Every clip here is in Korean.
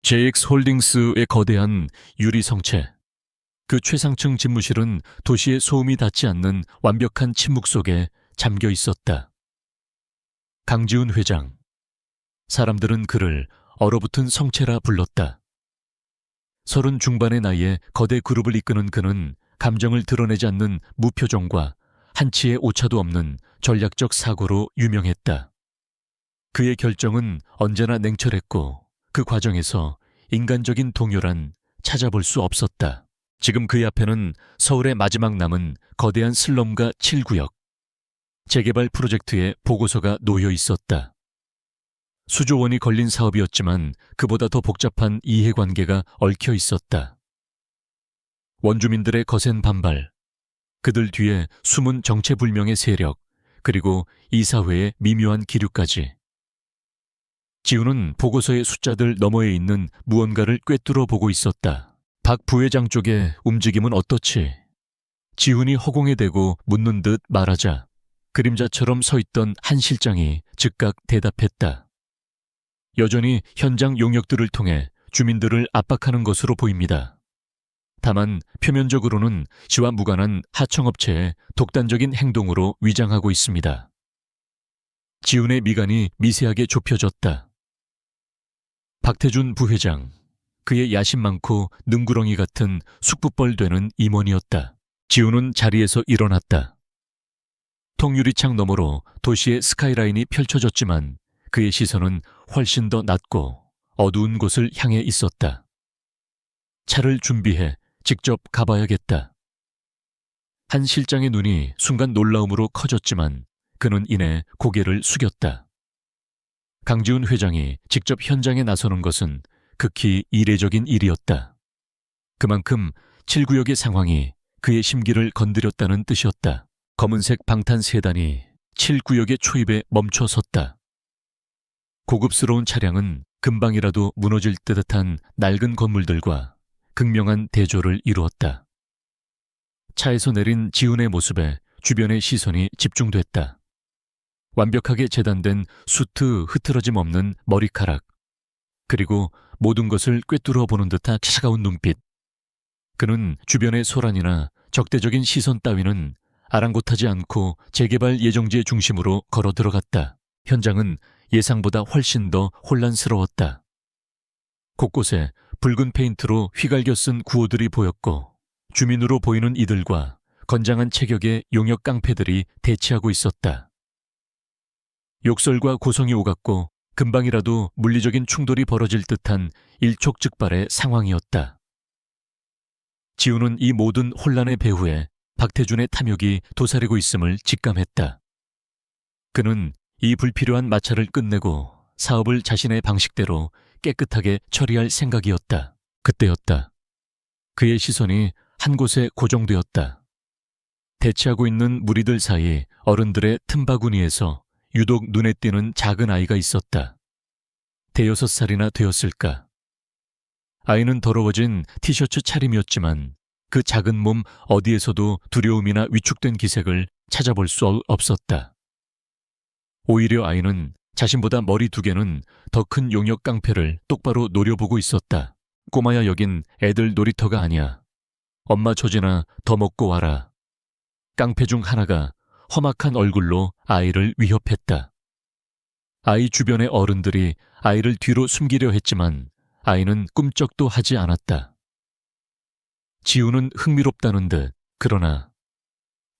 JX홀딩스의 거대한 유리 성체. 그 최상층 집무실은 도시의 소음이 닿지 않는 완벽한 침묵 속에 잠겨 있었다. 강지훈 회장. 사람들은 그를 얼어붙은 성체라 불렀다. 30 중반의 나이에 거대 그룹을 이끄는 그는 감정을 드러내지 않는 무표정과 한치의 오차도 없는 전략적 사고로 유명했다. 그의 결정은 언제나 냉철했고 그 과정에서 인간적인 동요란 찾아볼 수 없었다. 지금 그의 앞에는 서울의 마지막 남은 거대한 슬럼과 7구역, 재개발 프로젝트의 보고서가 놓여 있었다. 수조 원이 걸린 사업이었지만 그보다 더 복잡한 이해관계가 얽혀 있었다. 원주민들의 거센 반발, 그들 뒤에 숨은 정체불명의 세력, 그리고 이사회의 미묘한 기류까지. 지훈은 보고서의 숫자들 너머에 있는 무언가를 꿰뚫어 보고 있었다. 박 부회장 쪽의 움직임은 어떻지? 지훈이 허공에 대고 묻는 듯 말하자 그림자처럼 서 있던 한 실장이 즉각 대답했다. 여전히 현장 용역들을 통해 주민들을 압박하는 것으로 보입니다. 다만 표면적으로는 시와 무관한 하청업체의 독단적인 행동으로 위장하고 있습니다. 지훈의 미간이 미세하게 좁혀졌다. 박태준 부회장, 그의 야심 많고 능구렁이 같은 숙부뻘 되는 임원이었다. 지훈은 자리에서 일어났다. 통유리창 너머로 도시의 스카이라인이 펼쳐졌지만 그의 시선은 훨씬 더 낮고 어두운 곳을 향해 있었다. 차를 준비해 직접 가봐야겠다. 한 실장의 눈이 순간 놀라움으로 커졌지만 그는 이내 고개를 숙였다. 강지훈 회장이 직접 현장에 나서는 것은 극히 이례적인 일이었다. 그만큼 7구역의 상황이 그의 심기를 건드렸다는 뜻이었다. 검은색 방탄 세단이 7구역의 초입에 멈춰 섰다. 고급스러운 차량은 금방이라도 무너질 듯한 낡은 건물들과 극명한 대조를 이루었다. 차에서 내린 지훈의 모습에 주변의 시선이 집중됐다. 완벽하게 재단된 수트 흐트러짐 없는 머리카락, 그리고 모든 것을 꿰뚫어 보는 듯한 차가운 눈빛. 그는 주변의 소란이나 적대적인 시선 따위는 아랑곳하지 않고 재개발 예정지의 중심으로 걸어 들어갔다. 현장은 예상보다 훨씬 더 혼란스러웠다. 곳곳에 붉은 페인트로 휘갈겨 쓴 구호들이 보였고 주민으로 보이는 이들과 건장한 체격의 용역 깡패들이 대치하고 있었다. 욕설과 고성이 오갔고 금방이라도 물리적인 충돌이 벌어질 듯한 일촉즉발의 상황이었다. 지훈은 이 모든 혼란의 배후에 박태준의 탐욕이 도사리고 있음을 직감했다. 그는 이 불필요한 마찰을 끝내고 사업을 자신의 방식대로 깨끗하게 처리할 생각이었다. 그때였다. 그의 시선이 한 곳에 고정되었다. 대치하고 있는 무리들 사이 어른들의 틈바구니에서 유독 눈에 띄는 작은 아이가 있었다. 5살이나 되었을까. 아이는 더러워진 티셔츠 차림이었지만 그 작은 몸 어디에서도 두려움이나 위축된 기색을 찾아볼 수 없었다. 오히려 아이는 자신보다 머리 2개는 더 큰 용역 깡패를 똑바로 노려보고 있었다. 꼬마야, 여긴 애들 놀이터가 아니야. 엄마 조지나 더 먹고 와라. 깡패 중 하나가 험악한 얼굴로 아이를 위협했다. 아이 주변의 어른들이 아이를 뒤로 숨기려 했지만 아이는 꿈쩍도 하지 않았다. 지훈은 흥미롭다는 듯 그러나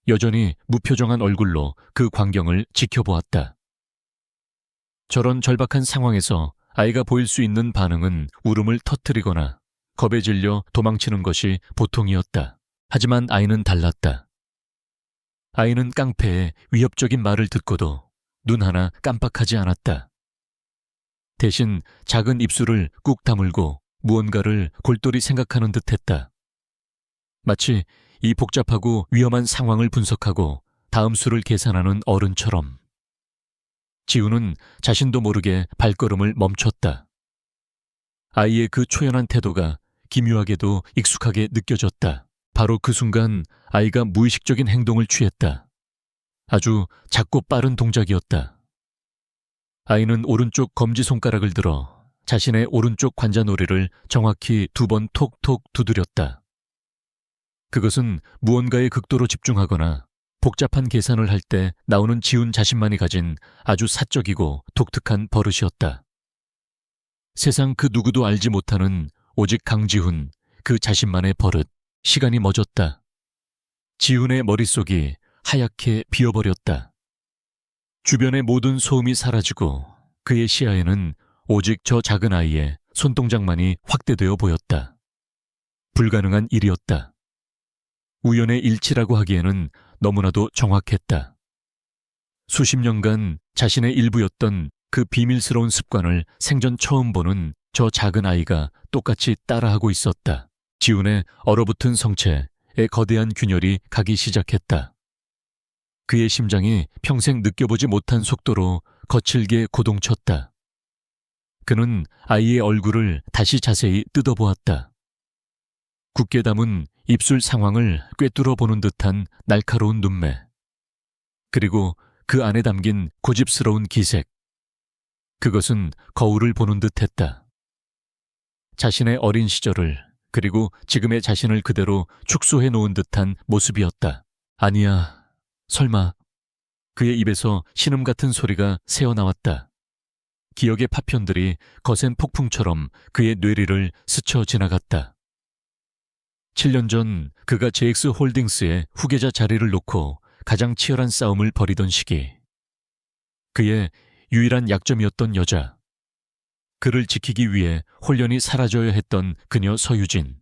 여전히 무표정한 얼굴로 그 광경을 지켜보았다. 저런 절박한 상황에서 아이가 보일 수 있는 반응은 울음을 터뜨리거나 겁에 질려 도망치는 것이 보통이었다. 하지만 아이는 달랐다. 아이는 깡패의 위협적인 말을 듣고도 눈 하나 깜빡하지 않았다. 대신 작은 입술을 꾹 다물고 무언가를 골똘히 생각하는 듯했다. 마치 이 복잡하고 위험한 상황을 분석하고 다음 수를 계산하는 어른처럼. 지훈은 자신도 모르게 발걸음을 멈췄다. 아이의 그 초연한 태도가 기묘하게도 익숙하게 느껴졌다. 바로 그 순간 아이가 무의식적인 행동을 취했다. 아주 작고 빠른 동작이었다. 아이는 오른쪽 검지손가락을 들어 자신의 오른쪽 관자놀이를 정확히 2번 톡톡 두드렸다. 그것은 무언가에 극도로 집중하거나 복잡한 계산을 할 때 나오는 지훈 자신만이 가진 아주 사적이고 독특한 버릇이었다. 세상 그 누구도 알지 못하는 오직 강지훈 그 자신만의 버릇. 시간이 멎었다. 지훈의 머릿속이 하얗게 비어버렸다. 주변의 모든 소음이 사라지고 그의 시야에는 오직 저 작은 아이의 손동작만이 확대되어 보였다. 불가능한 일이었다. 우연의 일치라고 하기에는 너무나도 정확했다. 수십 년간 자신의 일부였던 그 비밀스러운 습관을 생전 처음 보는 저 작은 아이가 똑같이 따라하고 있었다. 지훈의 얼어붙은 성체에 거대한 균열이 가기 시작했다. 그의 심장이 평생 느껴보지 못한 속도로 거칠게 고동쳤다. 그는 아이의 얼굴을 다시 자세히 뜯어보았다. 굳게 담은 입술 상황을 꿰뚫어 보는 듯한 날카로운 눈매. 그리고 그 안에 담긴 고집스러운 기색. 그것은 거울을 보는 듯했다. 자신의 어린 시절을 그리고 지금의 자신을 그대로 축소해 놓은 듯한 모습이었다. 아니야, 설마. 그의 입에서 신음 같은 소리가 새어나왔다. 기억의 파편들이 거센 폭풍처럼 그의 뇌리를 스쳐 지나갔다. 7년 전 그가 JX 홀딩스의 후계자 자리를 놓고 가장 치열한 싸움을 벌이던 시기. 그의 유일한 약점이었던 여자. 그를 지키기 위해 홀연히 사라져야 했던 그녀 서유진.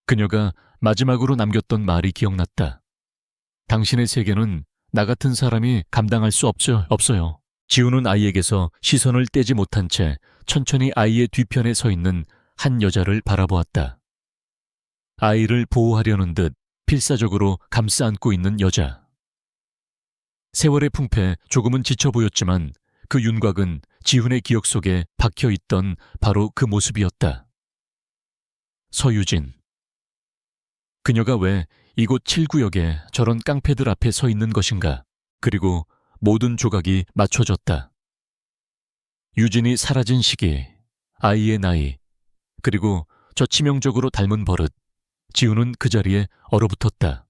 그녀가 마지막으로 남겼던 말이 기억났다. 당신의 세계는 나 같은 사람이 감당할 수 없어요. 지우는 아이에게서 시선을 떼지 못한 채 천천히 아이의 뒤편에 서 있는 한 여자를 바라보았다. 아이를 보호하려는 듯 필사적으로 감싸 안고 있는 여자. 세월의 풍패 조금은 지쳐 보였지만 그 윤곽은 지훈의 기억 속에 박혀있던 바로 그 모습이었다. 서유진. 그녀가 왜 이곳 7구역에 저런 깡패들 앞에 서 있는 것인가. 그리고 모든 조각이 맞춰졌다. 유진이 사라진 시기, 아이의 나이, 그리고 저 치명적으로 닮은 버릇. 지훈은 그 자리에 얼어붙었다.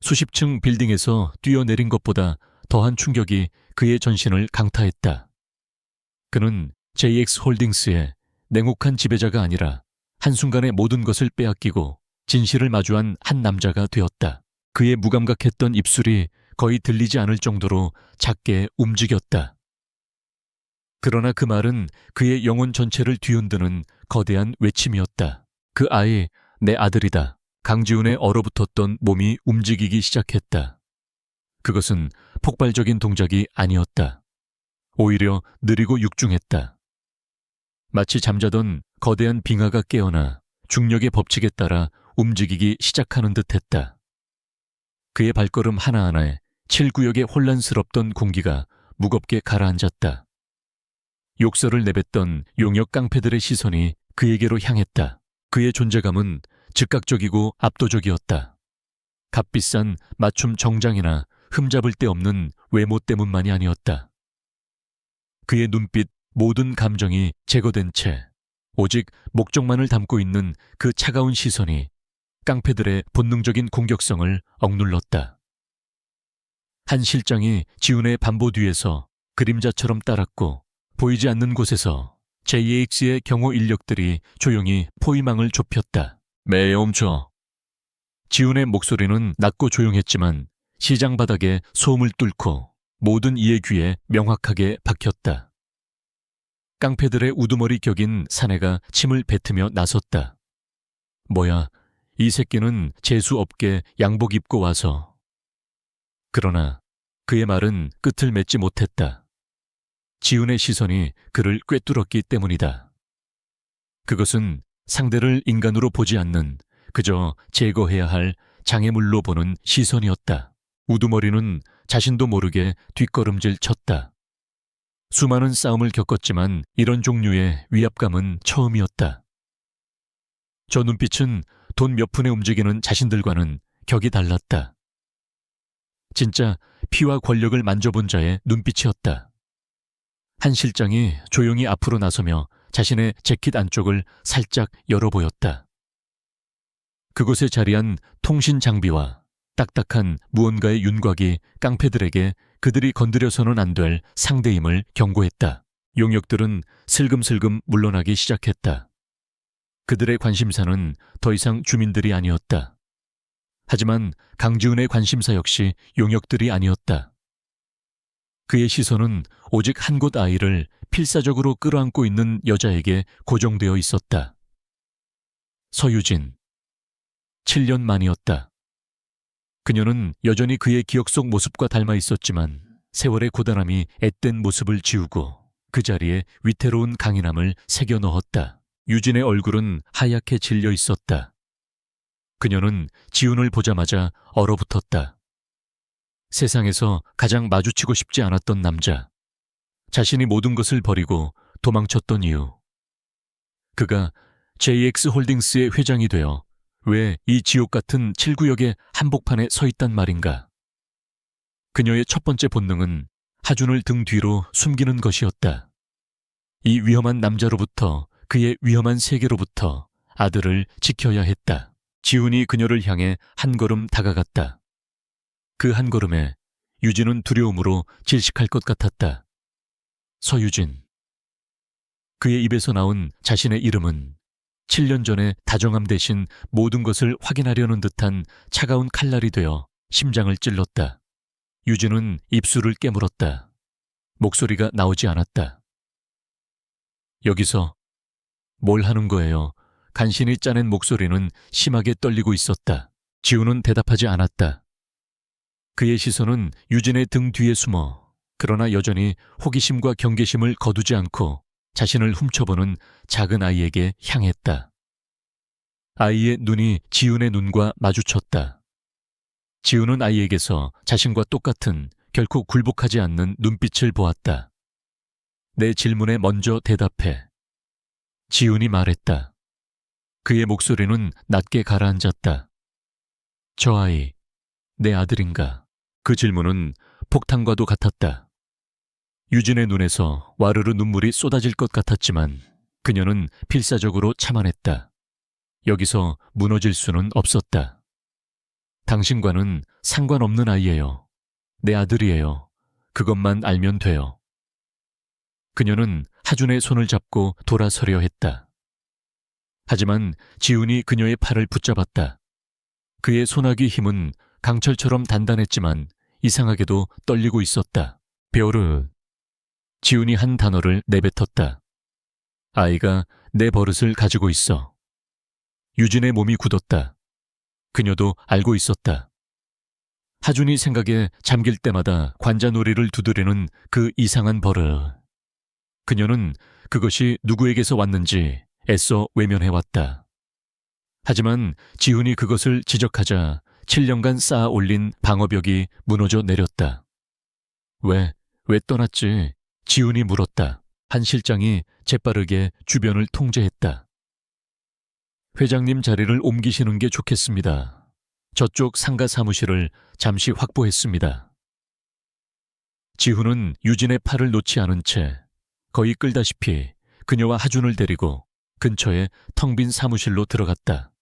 수십 층 빌딩에서 뛰어내린 것보다 더한 충격이 그의 전신을 강타했다. 그는 JX 홀딩스의 냉혹한 지배자가 아니라 한순간에 모든 것을 빼앗기고 진실을 마주한 한 남자가 되었다. 그의 무감각했던 입술이 거의 들리지 않을 정도로 작게 움직였다. 그러나 그 말은 그의 영혼 전체를 뒤흔드는 거대한 외침이었다. 그 아이, 내 아들이다. 강지훈의 얼어붙었던 몸이 움직이기 시작했다. 그것은 폭발적인 동작이 아니었다. 오히려 느리고 육중했다. 마치 잠자던 거대한 빙하가 깨어나 중력의 법칙에 따라 움직이기 시작하는 듯했다. 그의 발걸음 하나하나에 7구역의 혼란스럽던 공기가 무겁게 가라앉았다. 욕설을 내뱉던 용역 깡패들의 시선이 그에게로 향했다. 그의 존재감은 즉각적이고 압도적이었다. 값비싼 맞춤 정장이나 흠잡을 데 없는 외모 때문만이 아니었다. 그의 눈빛 모든 감정이 제거된 채 오직 목적만을 담고 있는 그 차가운 시선이 깡패들의 본능적인 공격성을 억눌렀다. 한 실장이 지훈의 반보 뒤에서 그림자처럼 따랐고 보이지 않는 곳에서 JX의 경호 인력들이 조용히 포위망을 좁혔다. 멈춰. 지훈의 목소리는 낮고 조용했지만 시장 바닥에 소음을 뚫고 모든 이의 귀에 명확하게 박혔다. 깡패들의 우두머리 격인 사내가 침을 뱉으며 나섰다. 뭐야, 이 새끼는 재수 없게 양복 입고 와서. 그러나 그의 말은 끝을 맺지 못했다. 지훈의 시선이 그를 꿰뚫었기 때문이다. 그것은 상대를 인간으로 보지 않는 그저 제거해야 할 장애물로 보는 시선이었다. 우두머리는 자신도 모르게 뒷걸음질 쳤다. 수많은 싸움을 겪었지만 이런 종류의 위압감은 처음이었다. 저 눈빛은 돈 몇 푼에 움직이는 자신들과는 격이 달랐다. 진짜 피와 권력을 만져본 자의 눈빛이었다. 한 실장이 조용히 앞으로 나서며 자신의 재킷 안쪽을 살짝 열어 보였다. 그곳에 자리한 통신 장비와 딱딱한 무언가의 윤곽이 깡패들에게 그들이 건드려서는 안 될 상대임을 경고했다. 용역들은 슬금슬금 물러나기 시작했다. 그들의 관심사는 더 이상 주민들이 아니었다. 하지만 강지훈의 관심사 역시 용역들이 아니었다. 그의 시선은 오직 한 곳 아이를 필사적으로 끌어안고 있는 여자에게 고정되어 있었다. 서유진. 7년 만이었다. 그녀는 여전히 그의 기억 속 모습과 닮아 있었지만 세월의 고단함이 앳된 모습을 지우고 그 자리에 위태로운 강인함을 새겨 넣었다. 유진의 얼굴은 하얗게 질려 있었다. 그녀는 지훈을 보자마자 얼어붙었다. 세상에서 가장 마주치고 싶지 않았던 남자. 자신이 모든 것을 버리고 도망쳤던 이유. 그가 JX홀딩스의 회장이 되어 왜 이 지옥 같은 7구역의 한복판에 서 있단 말인가. 그녀의 첫 번째 본능은 하준을 등 뒤로 숨기는 것이었다. 이 위험한 남자로부터, 그의 위험한 세계로부터 아들을 지켜야 했다. 지훈이 그녀를 향해 한 걸음 다가갔다. 그 한 걸음에 유진은 두려움으로 질식할 것 같았다. 서유진. 그의 입에서 나온 자신의 이름은 7년 전의 다정함 대신 모든 것을 확인하려는 듯한 차가운 칼날이 되어 심장을 찔렀다. 유진은 입술을 깨물었다. 목소리가 나오지 않았다. 여기서 뭘 하는 거예요? 간신히 짜낸 목소리는 심하게 떨리고 있었다. 지훈은 대답하지 않았다. 그의 시선은 유진의 등 뒤에 숨어 그러나 여전히 호기심과 경계심을 거두지 않고 자신을 훔쳐보는 작은 아이에게 향했다. 아이의 눈이 지훈의 눈과 마주쳤다. 지훈은 아이에게서 자신과 똑같은 결코 굴복하지 않는 눈빛을 보았다. 내 질문에 먼저 대답해. 지훈이 말했다. 그의 목소리는 낮게 가라앉았다. 저 아이, 내 아들인가? 그 질문은 폭탄과도 같았다. 유진의 눈에서 와르르 눈물이 쏟아질 것 같았지만 그녀는 필사적으로 참아냈다. 여기서 무너질 수는 없었다. 당신과는 상관없는 아이예요. 내 아들이에요. 그것만 알면 돼요. 그녀는 하준의 손을 잡고 돌아서려 했다. 하지만 지훈이 그녀의 팔을 붙잡았다. 그의 소나기 힘은 강철처럼 단단했지만 이상하게도 떨리고 있었다. 벼르. 지훈이 한 단어를 내뱉었다. 아이가 내 버릇을 가지고 있어. 유진의 몸이 굳었다. 그녀도 알고 있었다. 하준이 생각에 잠길 때마다 관자놀이를 두드리는 그 이상한 버릇. 그녀는 그것이 누구에게서 왔는지 애써 외면해왔다. 하지만 지훈이 그것을 지적하자 7년간 쌓아 올린 방어벽이 무너져 내렸다. 왜 떠났지? 지훈이 물었다. 한 실장이 재빠르게 주변을 통제했다. 회장님 자리를 옮기시는 게 좋겠습니다. 저쪽 상가 사무실을 잠시 확보했습니다. 지훈은 유진의 팔을 놓지 않은 채 거의 끌다시피 그녀와 하준을 데리고 근처의 텅 빈 사무실로 들어갔다.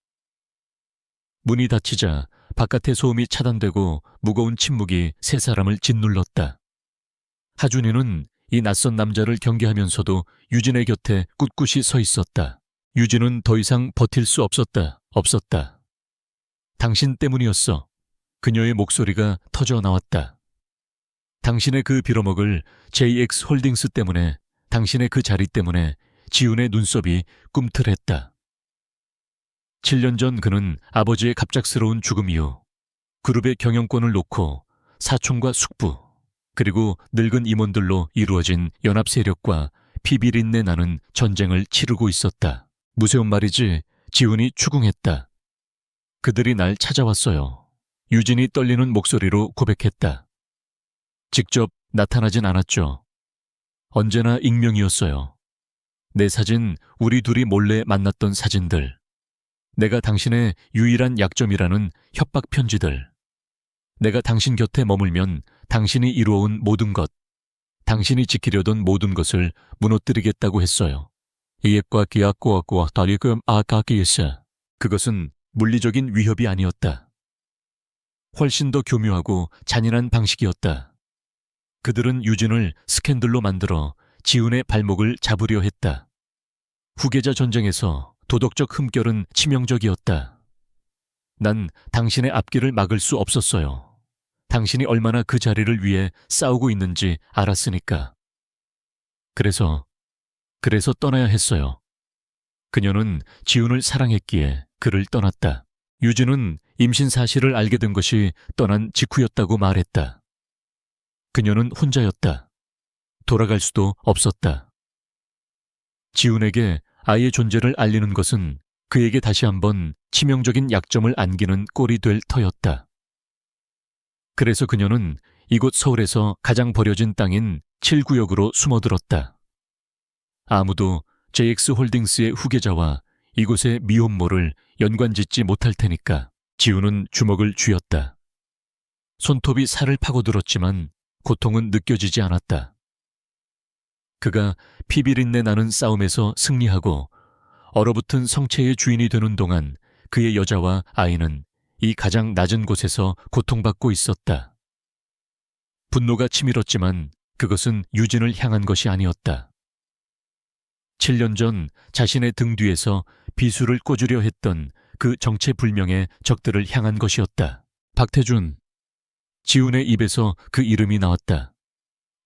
문이 닫히자 바깥의 소음이 차단되고 무거운 침묵이 세 사람을 짓눌렀다. 하준이는 이 낯선 남자를 경계하면서도 유진의 곁에 꿋꿋이 서 있었다. 유진은 더 이상 버틸 수 없었다. 당신 때문이었어. 그녀의 목소리가 터져 나왔다. 당신의 그 빌어먹을 JX홀딩스 때문에, 당신의 그 자리 때문에 지훈의 눈썹이 꿈틀했다. 7년 전 그는 아버지의 갑작스러운 죽음 이후 그룹의 경영권을 놓고 사촌과 숙부 그리고 늙은 임원들로 이루어진 연합 세력과 피비린내 나는 전쟁을 치르고 있었다. 무서운 말이지. 지훈이 추궁했다. 그들이 날 찾아왔어요. 유진이 떨리는 목소리로 고백했다. 직접 나타나진 않았죠. 언제나 익명이었어요. 내 사진, 우리 둘이 몰래 만났던 사진들. 내가 당신의 유일한 약점이라는 협박 편지들. 내가 당신 곁에 머물면 당신이 이루어온 모든 것. 당신이 지키려던 모든 것을 무너뜨리겠다고 했어요. 이앱과 기약고학과 다리금 아까기에서 그것은 물리적인 위협이 아니었다. 훨씬 더 교묘하고 잔인한 방식이었다. 그들은 유진을 스캔들로 만들어 지훈의 발목을 잡으려 했다. 후계자 전쟁에서 도덕적 흠결은 치명적이었다. 난 당신의 앞길을 막을 수 없었어요. 당신이 얼마나 그 자리를 위해 싸우고 있는지 알았으니까. 그래서 떠나야 했어요. 그녀는 지훈을 사랑했기에 그를 떠났다. 유진은 임신 사실을 알게 된 것이 떠난 직후였다고 말했다. 그녀는 혼자였다. 돌아갈 수도 없었다. 지훈에게 아이의 존재를 알리는 것은 그에게 다시 한번 치명적인 약점을 안기는 꼴이 될 터였다. 그래서 그녀는 이곳 서울에서 가장 버려진 땅인 7구역으로 숨어들었다. 아무도 JX홀딩스의 후계자와 이곳의 미혼모를 연관짓지 못할 테니까. 지훈은 주먹을 쥐었다. 손톱이 살을 파고들었지만 고통은 느껴지지 않았다. 그가 피비린내 나는 싸움에서 승리하고 얼어붙은 성체의 주인이 되는 동안 그의 여자와 아이는 이 가장 낮은 곳에서 고통받고 있었다. 분노가 치밀었지만 그것은 유진을 향한 것이 아니었다. 7년 전 자신의 등 뒤에서 비수를 꽂으려 했던 그 정체불명의 적들을 향한 것이었다. 박태준. 지훈의 입에서 그 이름이 나왔다.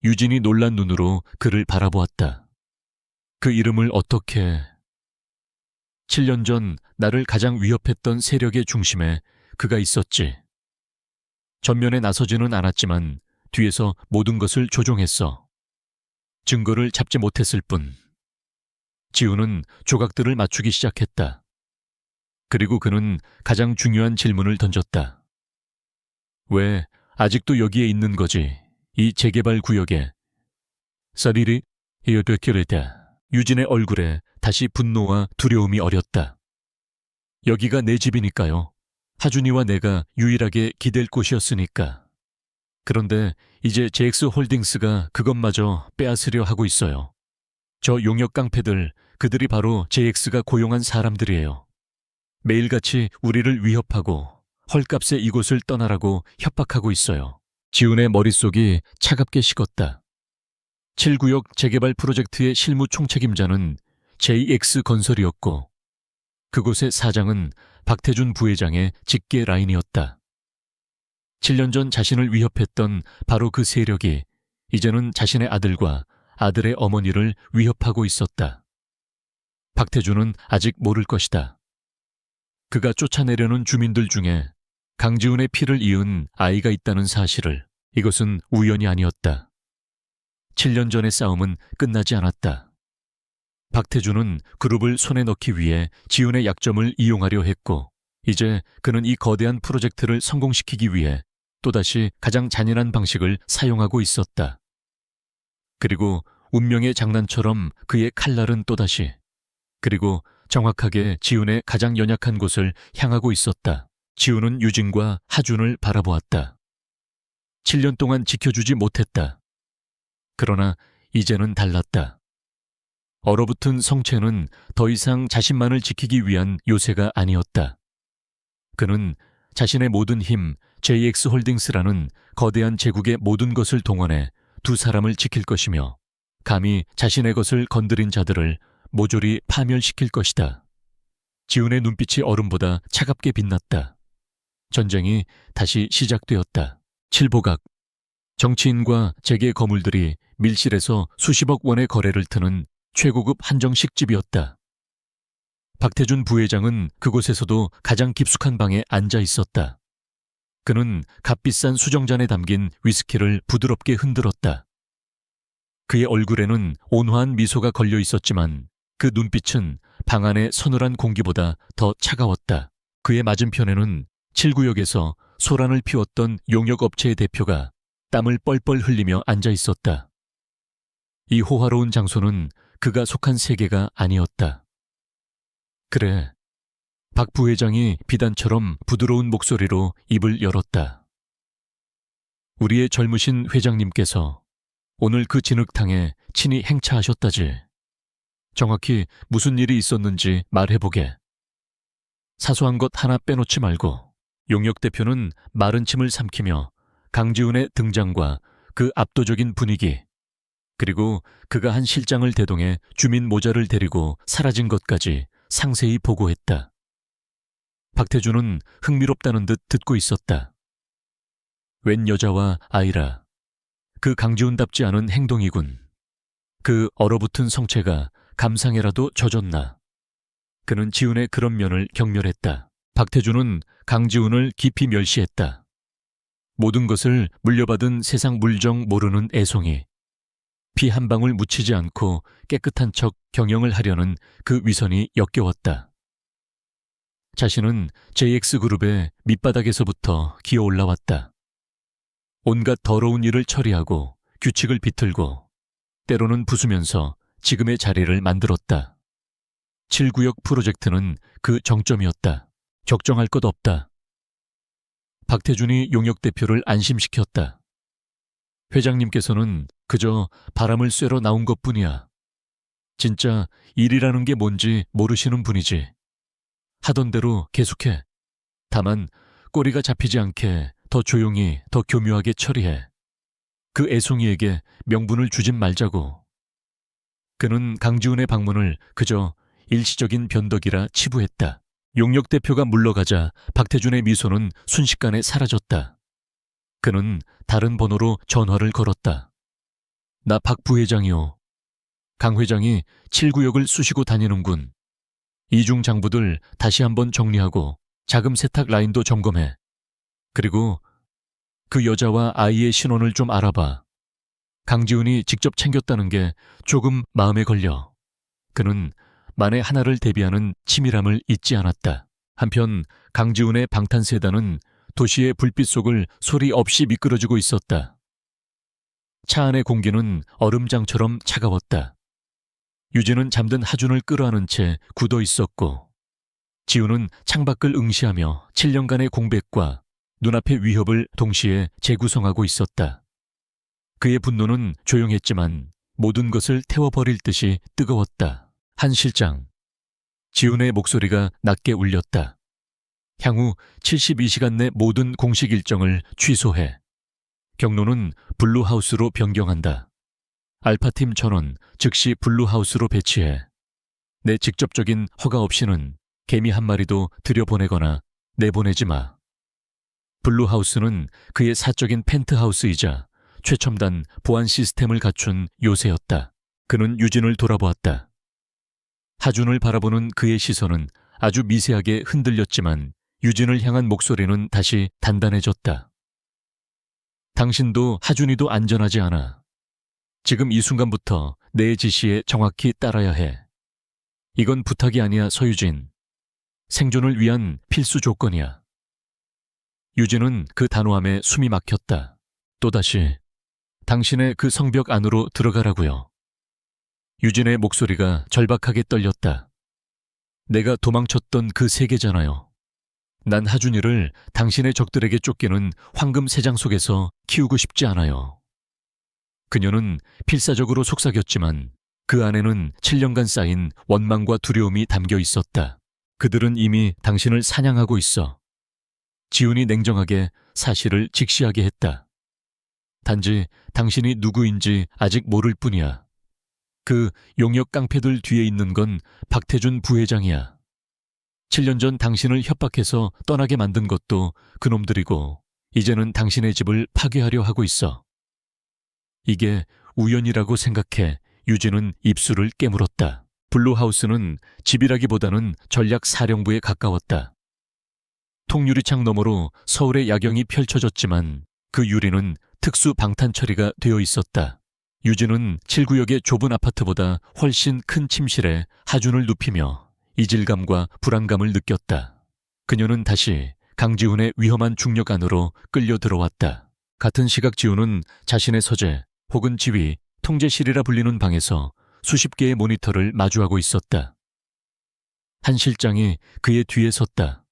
유진이 놀란 눈으로 그를 바라보았다. 그 이름을 어떻게... 7년 전 나를 가장 위협했던 세력의 중심에 그가 있었지. 전면에 나서지는 않았지만 뒤에서 모든 것을 조종했어. 증거를 잡지 못했을 뿐. 지훈은 조각들을 맞추기 시작했다. 그리고 그는 가장 중요한 질문을 던졌다. 왜 아직도 여기에 있는 거지? 이 재개발 구역에. 사리리 이어되기르다. 유진의 얼굴에 다시 분노와 두려움이 어렸다. 여기가 내 집이니까요. 하준이와 내가 유일하게 기댈 곳이었으니까. 그런데 이제 JX홀딩스가 그것마저 빼앗으려 하고 있어요. 저 용역 깡패들, 그들이 바로 JX가 고용한 사람들이에요. 매일같이 우리를 위협하고 헐값에 이곳을 떠나라고 협박하고 있어요. 지훈의 머릿속이 차갑게 식었다. 7구역 재개발 프로젝트의 실무 총책임자는 JX건설이었고 그곳의 사장은 박태준 부회장의 직계 라인이었다. 7년 전 자신을 위협했던 바로 그 세력이 이제는 자신의 아들과 아들의 어머니를 위협하고 있었다. 박태준은 아직 모를 것이다. 그가 쫓아내려는 주민들 중에 강지훈의 피를 이은 아이가 있다는 사실을. 이것은 우연이 아니었다. 7년 전의 싸움은 끝나지 않았다. 박태준은 그룹을 손에 넣기 위해 지훈의 약점을 이용하려 했고 이제 그는 이 거대한 프로젝트를 성공시키기 위해 또다시 가장 잔인한 방식을 사용하고 있었다. 그리고 운명의 장난처럼 그의 칼날은 또다시 그리고 정확하게 지훈의 가장 연약한 곳을 향하고 있었다. 지훈은 유진과 하준을 바라보았다. 7년 동안 지켜주지 못했다. 그러나 이제는 달랐다. 얼어붙은 성체는 더 이상 자신만을 지키기 위한 요새가 아니었다. 그는 자신의 모든 힘, JX홀딩스라는 거대한 제국의 모든 것을 동원해 두 사람을 지킬 것이며 감히 자신의 것을 건드린 자들을 모조리 파멸시킬 것이다. 지훈의 눈빛이 얼음보다 차갑게 빛났다. 전쟁이 다시 시작되었다. 칠보각. 정치인과 재계 거물들이 밀실에서 수십억 원의 거래를 트는 최고급 한정식집이었다. 박태준 부회장은 그곳에서도 가장 깊숙한 방에 앉아 있었다. 그는 값비싼 수정잔에 담긴 위스키를 부드럽게 흔들었다. 그의 얼굴에는 온화한 미소가 걸려 있었지만 그 눈빛은 방 안의 서늘한 공기보다 더 차가웠다. 그의 맞은편에는 7구역에서 소란을 피웠던 용역업체의 대표가 땀을 뻘뻘 흘리며 앉아 있었다. 이 호화로운 장소는 그가 속한 세계가 아니었다. 그래, 박 부회장이 비단처럼 부드러운 목소리로 입을 열었다. 우리의 젊으신 회장님께서 오늘 그 진흙탕에 친히 행차하셨다지. 정확히 무슨 일이 있었는지 말해보게. 사소한 것 하나 빼놓지 말고. 용역 대표는 마른 침을 삼키며 강지훈의 등장과 그 압도적인 분위기, 그리고 그가 한 실장을 대동해 주민 모자를 데리고 사라진 것까지 상세히 보고했다. 박태준은 흥미롭다는 듯 듣고 있었다. 웬 여자와 아이라. 그 강지훈답지 않은 행동이군. 그 얼어붙은 성체가 감상에라도 젖었나. 그는 지훈의 그런 면을 경멸했다. 박태준은 강지훈을 깊이 멸시했다. 모든 것을 물려받은 세상 물정 모르는 애송이. 피 한 방울 묻히지 않고 깨끗한 척 경영을 하려는 그 위선이 역겨웠다. 자신은 JX그룹의 밑바닥에서부터 기어 올라왔다. 온갖 더러운 일을 처리하고 규칙을 비틀고 때로는 부수면서 지금의 자리를 만들었다. 7구역 프로젝트는 그 정점이었다. 걱정할 것 없다. 박태준이 용역 대표를 안심시켰다. 회장님께서는 그저 바람을 쐬러 나온 것뿐이야. 진짜 일이라는 게 뭔지 모르시는 분이지. 하던 대로 계속해. 다만 꼬리가 잡히지 않게 더 조용히, 더 교묘하게 처리해. 그 애송이에게 명분을 주진 말자고. 그는 강지훈의 방문을 그저 일시적인 변덕이라 치부했다. 용역 대표가 물러가자 박태준의 미소는 순식간에 사라졌다. 그는 다른 번호로 전화를 걸었다. 나 박 부회장이요. 강 회장이 7구역을 쑤시고 다니는군. 이중 장부들 다시 한번 정리하고 자금 세탁 라인도 점검해. 그리고 그 여자와 아이의 신원을 좀 알아봐. 강지훈이 직접 챙겼다는 게 조금 마음에 걸려. 그는 만에 하나를 대비하는 치밀함을 잊지 않았다. 한편 강지훈의 방탄세단은 도시의 불빛 속을 소리 없이 미끄러지고 있었다. 차 안의 공기는 얼음장처럼 차가웠다. 유진은 잠든 하준을 끌어안은 채 굳어 있었고, 지우는 창밖을 응시하며 7년간의 공백과 눈앞의 위협을 동시에 재구성하고 있었다. 그의 분노는 조용했지만 모든 것을 태워버릴 듯이 뜨거웠다. 한 실장. 지훈의 목소리가 낮게 울렸다. 향후 72시간 내 모든 공식 일정을 취소해. 경로는 블루하우스로 변경한다. 알파팀 전원 즉시 블루하우스로 배치해. 내 직접적인 허가 없이는 개미 한 마리도 들여보내거나 내보내지 마. 블루하우스는 그의 사적인 펜트하우스이자 최첨단 보안 시스템을 갖춘 요새였다. 그는 유진을 돌아보았다. 하준을 바라보는 그의 시선은 아주 미세하게 흔들렸지만 유진을 향한 목소리는 다시 단단해졌다. 당신도 하준이도 안전하지 않아. 지금 이 순간부터 내 지시에 정확히 따라야 해. 이건 부탁이 아니야, 서유진. 생존을 위한 필수 조건이야. 유진은 그 단호함에 숨이 막혔다. 또다시 당신의 그 성벽 안으로 들어가라고요. 유진의 목소리가 절박하게 떨렸다. 내가 도망쳤던 그 세계잖아요. 난 하준이를 당신의 적들에게 쫓기는 황금 새장 속에서 키우고 싶지 않아요. 그녀는 필사적으로 속삭였지만 그 안에는 7년간 쌓인 원망과 두려움이 담겨 있었다. 그들은 이미 당신을 사냥하고 있어. 지훈이 냉정하게 사실을 직시하게 했다. 단지 당신이 누구인지 아직 모를 뿐이야. 그 용역 깡패들 뒤에 있는 건 박태준 부회장이야. 7년 전 당신을 협박해서 떠나게 만든 것도 그놈들이고 이제는 당신의 집을 파괴하려 하고 있어. 이게 우연이라고 생각해 유진은 입술을 깨물었다. 블루하우스는 집이라기보다는 전략사령부에 가까웠다. 통유리창 너머로 서울의 야경이 펼쳐졌지만 그 유리는 특수 방탄 처리가 되어 있었다. 유진은 7구역의 좁은 아파트보다 훨씬 큰 침실에 하준을 눕히며 이질감과 불안감을 느꼈다. 그녀는 다시 강지훈의 위험한 중력 안으로 끌려 들어왔다. 같은 시각 지훈은 자신의 서재 혹은 지휘, 통제실이라 불리는 방에서 수십 개의 모니터를 마주하고 있었다. 한 실장이 그의 뒤에 섰다.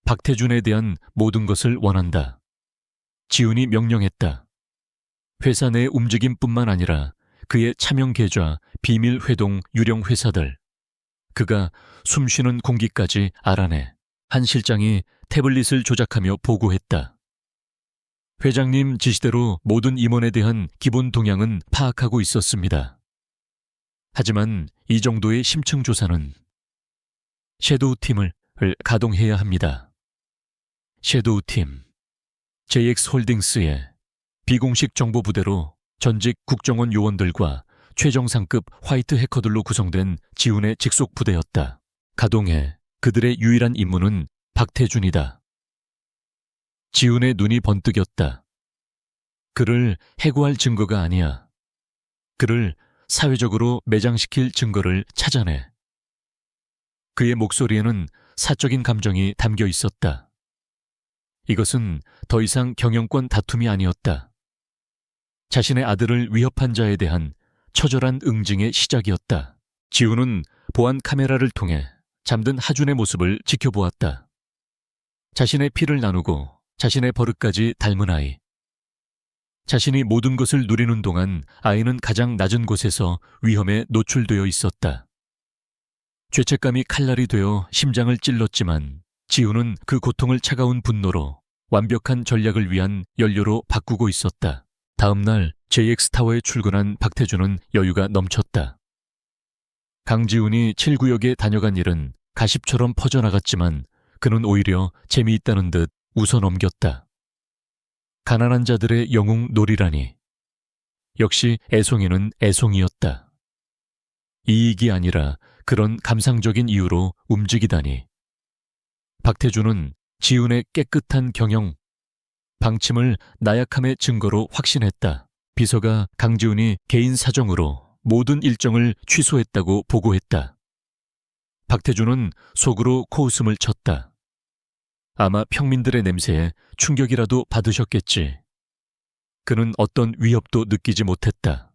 박태준에 대한 모든 것을 원한다. 지훈이 명령했다. 회사 내 움직임뿐만 아니라 그의 차명 계좌, 비밀 회동, 유령 회사들, 그가 숨쉬는 공기까지 알아내 한 실장이 태블릿을 조작하며 보고했다. 회장님 지시대로 모든 임원에 대한 기본 동향은 파악하고 있었습니다. 하지만 이 정도의 심층 조사는 섀도우 팀을 가동해야 합니다. 섀도우 팀, JX홀딩스의 비공식 정보부대로 전직 국정원 요원들과 최정상급 화이트 해커들로 구성된 지훈의 직속 부대였다. 가동해 그들의 유일한 임무는 박태준이다. 지훈의 눈이 번뜩였다. 그를 해고할 증거가 아니야. 그를 사회적으로 매장시킬 증거를 찾아내. 그의 목소리에는 사적인 감정이 담겨 있었다. 이것은 더 이상 경영권 다툼이 아니었다. 자신의 아들을 위협한 자에 대한 처절한 응징의 시작이었다. 지훈은 보안 카메라를 통해 잠든 하준의 모습을 지켜보았다. 자신의 피를 나누고 자신의 버릇까지 닮은 아이. 자신이 모든 것을 누리는 동안 아이는 가장 낮은 곳에서 위험에 노출되어 있었다. 죄책감이 칼날이 되어 심장을 찔렀지만 지훈은 그 고통을 차가운 분노로 완벽한 전략을 위한 연료로 바꾸고 있었다. 다음 날 JX타워에 출근한 박태준은 여유가 넘쳤다. 강지훈이 7구역에 다녀간 일은 가십처럼 퍼져나갔지만 그는 오히려 재미있다는 듯 웃어넘겼다. 가난한 자들의 영웅 놀이라니. 역시 애송이는 애송이였다. 이익이 아니라 그런 감상적인 이유로 움직이다니. 박태준은 지훈의 깨끗한 경영, 방침을 나약함의 증거로 확신했다. 비서가 강지훈이 개인 사정으로 모든 일정을 취소했다고 보고했다. 박태준은 속으로 코웃음을 쳤다. 아마 평민들의 냄새에 충격이라도 받으셨겠지. 그는 어떤 위협도 느끼지 못했다.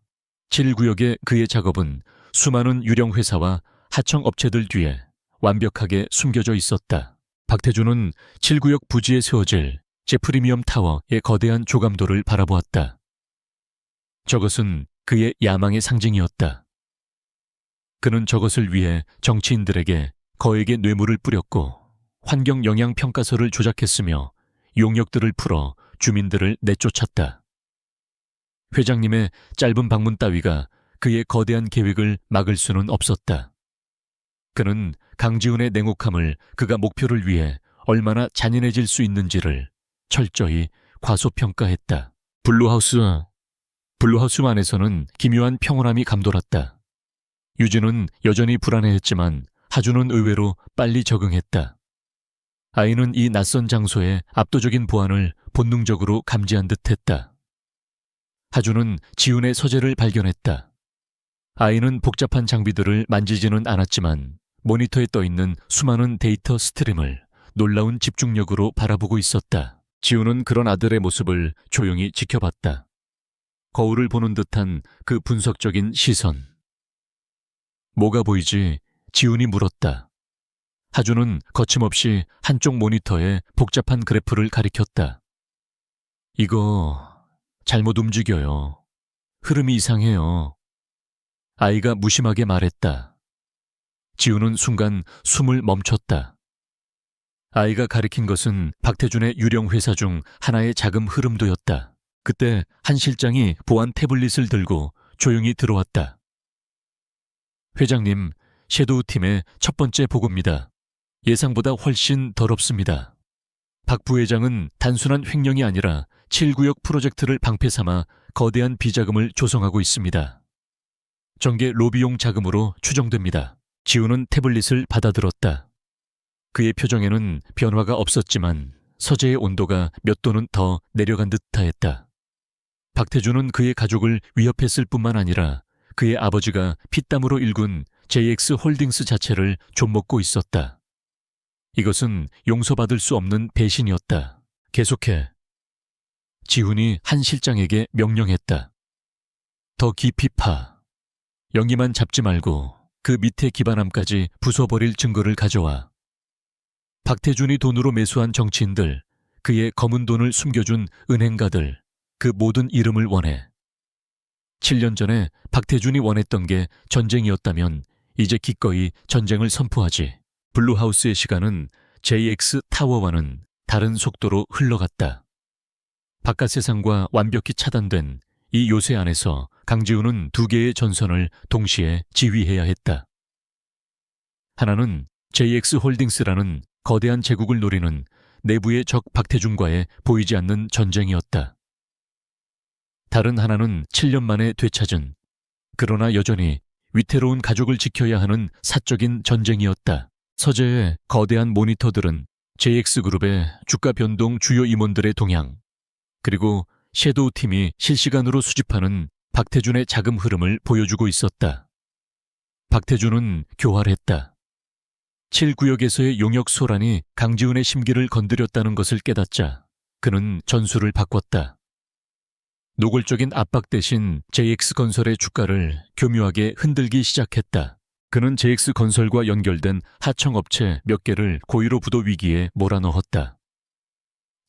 7구역의 그의 작업은 수많은 유령 회사와 하청 업체들 뒤에 완벽하게 숨겨져 있었다. 박태준은 7구역 부지에 세워질 제프리미엄 타워의 거대한 조감도를 바라보았다. 저것은 그의 야망의 상징이었다. 그는 저것을 위해 정치인들에게 거액의 뇌물을 뿌렸고 환경 영향 평가서를 조작했으며 용역들을 풀어 주민들을 내쫓았다. 회장님의 짧은 방문 따위가 그의 거대한 계획을 막을 수는 없었다. 그는 강지훈의 냉혹함을 그가 목표를 위해 얼마나 잔인해질 수 있는지를 철저히 과소평가했다. 블루하우스 안에서는 기묘한 평온함이 감돌았다. 유진은 여전히 불안해했지만 하준은 의외로 빨리 적응했다. 아이는 이 낯선 장소의 압도적인 보안을 본능적으로 감지한 듯했다. 하준은 지훈의 서재를 발견했다. 아이는 복잡한 장비들을 만지지는 않았지만 모니터에 떠있는 수많은 데이터 스트림을 놀라운 집중력으로 바라보고 있었다. 지훈은 그런 아들의 모습을 조용히 지켜봤다. 거울을 보는 듯한 그 분석적인 시선. 뭐가 보이지? 지훈이 물었다. 하준은 거침없이 한쪽 모니터에 복잡한 그래프를 가리켰다. 이거 잘못 움직여요. 흐름이 이상해요. 아이가 무심하게 말했다. 지훈은 순간 숨을 멈췄다. 아이가 가리킨 것은 박태준의 유령 회사 중 하나의 자금 흐름도였다. 그때 한 실장이 보안 태블릿을 들고 조용히 들어왔다. 회장님, 섀도우 팀의 첫 번째 보고입니다. 예상보다 훨씬 더럽습니다. 박 부회장은 단순한 횡령이 아니라 7구역 프로젝트를 방패 삼아 거대한 비자금을 조성하고 있습니다. 정계 로비용 자금으로 추정됩니다. 지훈은 태블릿을 받아들었다. 그의 표정에는 변화가 없었지만 서재의 온도가 몇 도는 더 내려간 듯하였다. 박태준은 그의 가족을 위협했을 뿐만 아니라 그의 아버지가 피땀으로 일군 JX 홀딩스 자체를 좀먹고 있었다. 이것은 용서받을 수 없는 배신이었다. 계속해. 지훈이 한 실장에게 명령했다. 더 깊이 파. 영희만 잡지 말고 그 밑에 기반함까지 부숴버릴 증거를 가져와. 박태준이 돈으로 매수한 정치인들, 그의 검은 돈을 숨겨준 은행가들, 그 모든 이름을 원해. 7년 전에 박태준이 원했던 게 전쟁이었다면 이제 기꺼이 전쟁을 선포하지. 블루하우스의 시간은 JX 타워와는 다른 속도로 흘러갔다. 바깥 세상과 완벽히 차단된 이 요새 안에서 강지훈은 두 개의 전선을 동시에 지휘해야 했다. 하나는 JX 홀딩스라는 거대한 제국을 노리는 내부의 적 박태준과의 보이지 않는 전쟁이었다. 다른 하나는 7년 만에 되찾은, 그러나 여전히 위태로운 가족을 지켜야 하는 사적인 전쟁이었다. 서재의 거대한 모니터들은 JX그룹의 주가 변동 주요 임원들의 동향, 그리고 섀도우 팀이 실시간으로 수집하는 박태준의 자금 흐름을 보여주고 있었다. 박태준은 교활했다. 7구역에서의 용역 소란이 강지훈의 심기를 건드렸다는 것을 깨닫자 그는 전술을 바꿨다. 노골적인 압박 대신 JX건설의 주가를 교묘하게 흔들기 시작했다. 그는 JX건설과 연결된 하청업체 몇 개를 고의로 부도 위기에 몰아넣었다.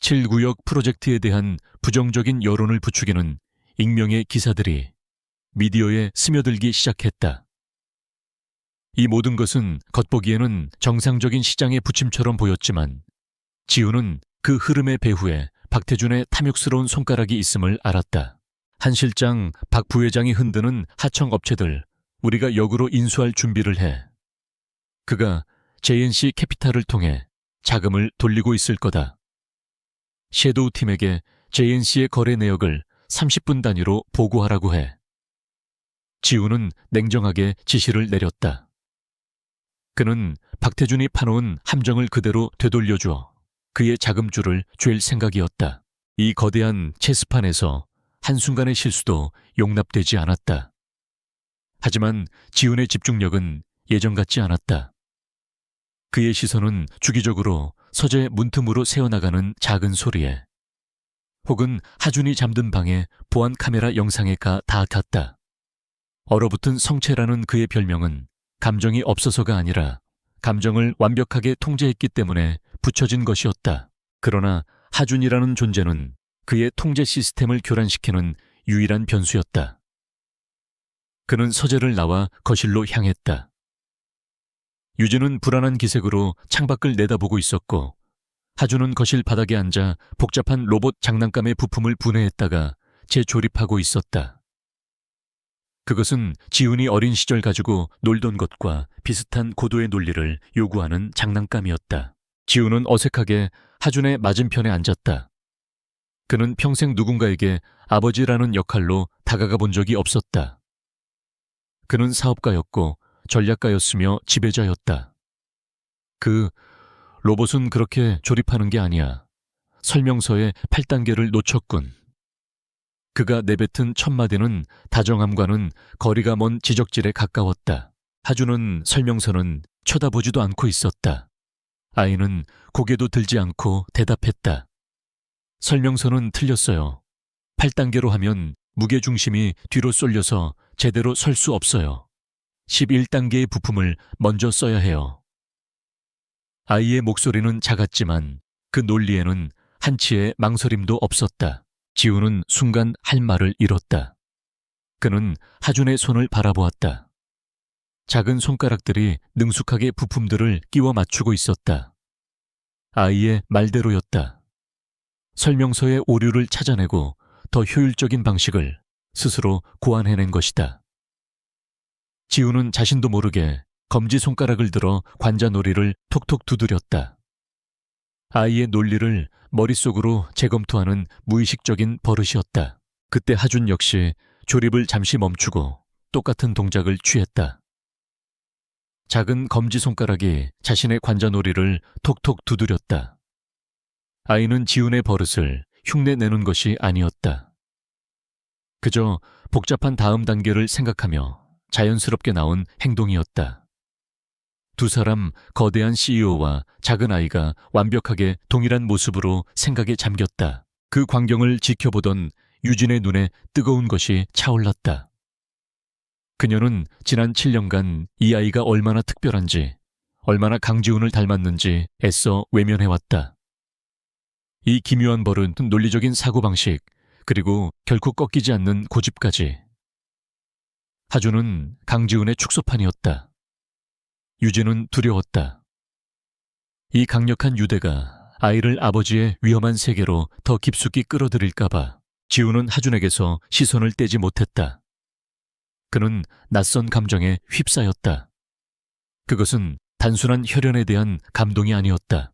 7구역 프로젝트에 대한 부정적인 여론을 부추기는 익명의 기사들이 미디어에 스며들기 시작했다. 이 모든 것은 겉보기에는 정상적인 시장의 부침처럼 보였지만 지훈은 그 흐름의 배후에 박태준의 탐욕스러운 손가락이 있음을 알았다. 한 실장, 박 부회장이 흔드는 하청업체들 우리가 역으로 인수할 준비를 해. 그가 JNC 캐피탈을 통해 자금을 돌리고 있을 거다. 섀도우 팀에게 JNC의 거래 내역을 30분 단위로 보고하라고 해. 지훈은 냉정하게 지시를 내렸다. 그는 박태준이 파놓은 함정을 그대로 되돌려주어 그의 자금줄을 쥘 생각이었다. 이 거대한 체스판에서 한순간의 실수도 용납되지 않았다. 하지만 지훈의 집중력은 예전 같지 않았다. 그의 시선은 주기적으로 서재 문틈으로 새어나가는 작은 소리에 혹은 하준이 잠든 방의 보안 카메라 영상에 가 닿았다. 얼어붙은 성체라는 그의 별명은 감정이 없어서가 아니라 감정을 완벽하게 통제했기 때문에 붙여진 것이었다. 그러나 하준이라는 존재는 그의 통제 시스템을 교란시키는 유일한 변수였다. 그는 서재를 나와 거실로 향했다. 유진은 불안한 기색으로 창밖을 내다보고 있었고 하준은 거실 바닥에 앉아 복잡한 로봇 장난감의 부품을 분해했다가 재조립하고 있었다. 그것은 지훈이 어린 시절 가지고 놀던 것과 비슷한 고도의 논리를 요구하는 장난감이었다. 지훈은 어색하게 하준의 맞은편에 앉았다. 그는 평생 누군가에게 아버지라는 역할로 다가가 본 적이 없었다. 그는 사업가였고 전략가였으며 지배자였다. 그 로봇은 그렇게 조립하는 게 아니야. 설명서의 8단계를 놓쳤군. 그가 내뱉은 첫 마디는 다정함과는 거리가 먼 지적질에 가까웠다. 하준은 설명서는 쳐다보지도 않고 있었다. 아이는 고개도 들지 않고 대답했다. 설명서는 틀렸어요. 8단계로 하면 무게중심이 뒤로 쏠려서 제대로 설 수 없어요. 11단계의 부품을 먼저 써야 해요. 아이의 목소리는 작았지만 그 논리에는 한치의 망설임도 없었다. 지훈은 순간 할 말을 잃었다. 그는 하준의 손을 바라보았다. 작은 손가락들이 능숙하게 부품들을 끼워 맞추고 있었다. 아이의 말대로였다. 설명서의 오류를 찾아내고 더 효율적인 방식을 스스로 고안해낸 것이다. 지훈은 자신도 모르게 검지손가락을 들어 관자놀이를 톡톡 두드렸다. 아이의 논리를 머릿속으로 재검토하는 무의식적인 버릇이었다. 그때 하준 역시 조립을 잠시 멈추고 똑같은 동작을 취했다. 작은 검지손가락이 자신의 관자놀이를 톡톡 두드렸다. 아이는 지훈의 버릇을 흉내내는 것이 아니었다. 그저 복잡한 다음 단계를 생각하며 자연스럽게 나온 행동이었다. 두 사람 거대한 CEO와 작은 아이가 완벽하게 동일한 모습으로 생각에 잠겼다. 그 광경을 지켜보던 유진의 눈에 뜨거운 것이 차올랐다. 그녀는 지난 7년간 이 아이가 얼마나 특별한지, 얼마나 강지훈을 닮았는지 애써 외면해왔다. 이 기묘한 버릇, 논리적인 사고방식, 그리고 결코 꺾이지 않는 고집까지. 하준은 강지훈의 축소판이었다. 유진은 두려웠다. 이 강력한 유대가 아이를 아버지의 위험한 세계로 더 깊숙이 끌어들일까봐 지훈은 하준에게서 시선을 떼지 못했다. 그는 낯선 감정에 휩싸였다. 그것은 단순한 혈연에 대한 감동이 아니었다.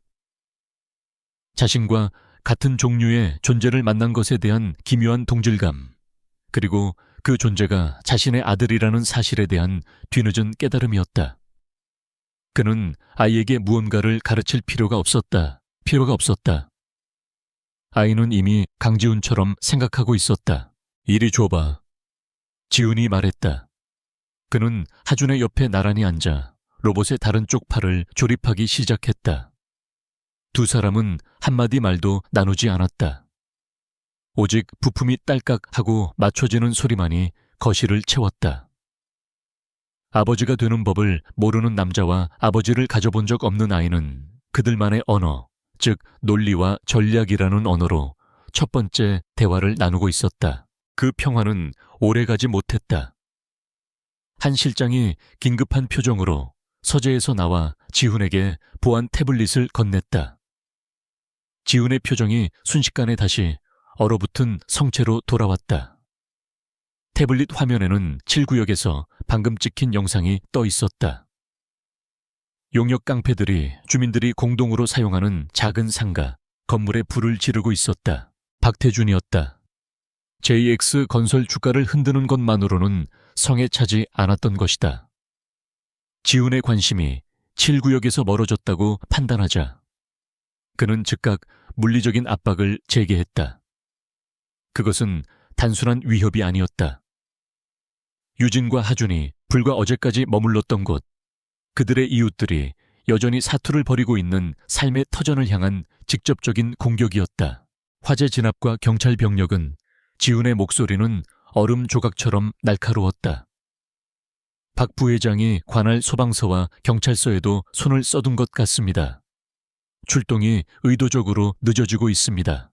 자신과 같은 종류의 존재를 만난 것에 대한 기묘한 동질감, 그리고 그 존재가 자신의 아들이라는 사실에 대한 뒤늦은 깨달음이었다. 그는 아이에게 무언가를 가르칠 필요가 없었다. 아이는 이미 강지훈처럼 생각하고 있었다. 이리 줘봐. 지훈이 말했다. 그는 하준의 옆에 나란히 앉아 로봇의 다른 쪽 팔을 조립하기 시작했다. 두 사람은 한마디 말도 나누지 않았다. 오직 부품이 딸깍하고 맞춰지는 소리만이 거실을 채웠다. 아버지가 되는 법을 모르는 남자와 아버지를 가져본 적 없는 아이는 그들만의 언어, 즉 논리와 전략이라는 언어로 첫 번째 대화를 나누고 있었다. 그 평화는 오래가지 못했다. 한 실장이 긴급한 표정으로 서재에서 나와 지훈에게 보안 태블릿을 건넸다. 지훈의 표정이 순식간에 다시 얼어붙은 성체로 돌아왔다. 태블릿 화면에는 7구역에서 방금 찍힌 영상이 떠 있었다. 용역 깡패들이 주민들이 공동으로 사용하는 작은 상가, 건물에 불을 지르고 있었다. 박태준이었다. JX 건설 주가를 흔드는 것만으로는 성에 차지 않았던 것이다. 지훈의 관심이 7구역에서 멀어졌다고 판단하자 그는 즉각 물리적인 압박을 제기했다. 그것은 단순한 위협이 아니었다. 유진과 하준이 불과 어제까지 머물렀던 곳, 그들의 이웃들이 여전히 사투를 벌이고 있는 삶의 터전을 향한 직접적인 공격이었다. 화재 진압과 경찰 병력은 지훈의 목소리는 얼음 조각처럼 날카로웠다. 박 부회장이 관할 소방서와 경찰서에도 손을 써둔 것 같습니다. 출동이 의도적으로 늦어지고 있습니다.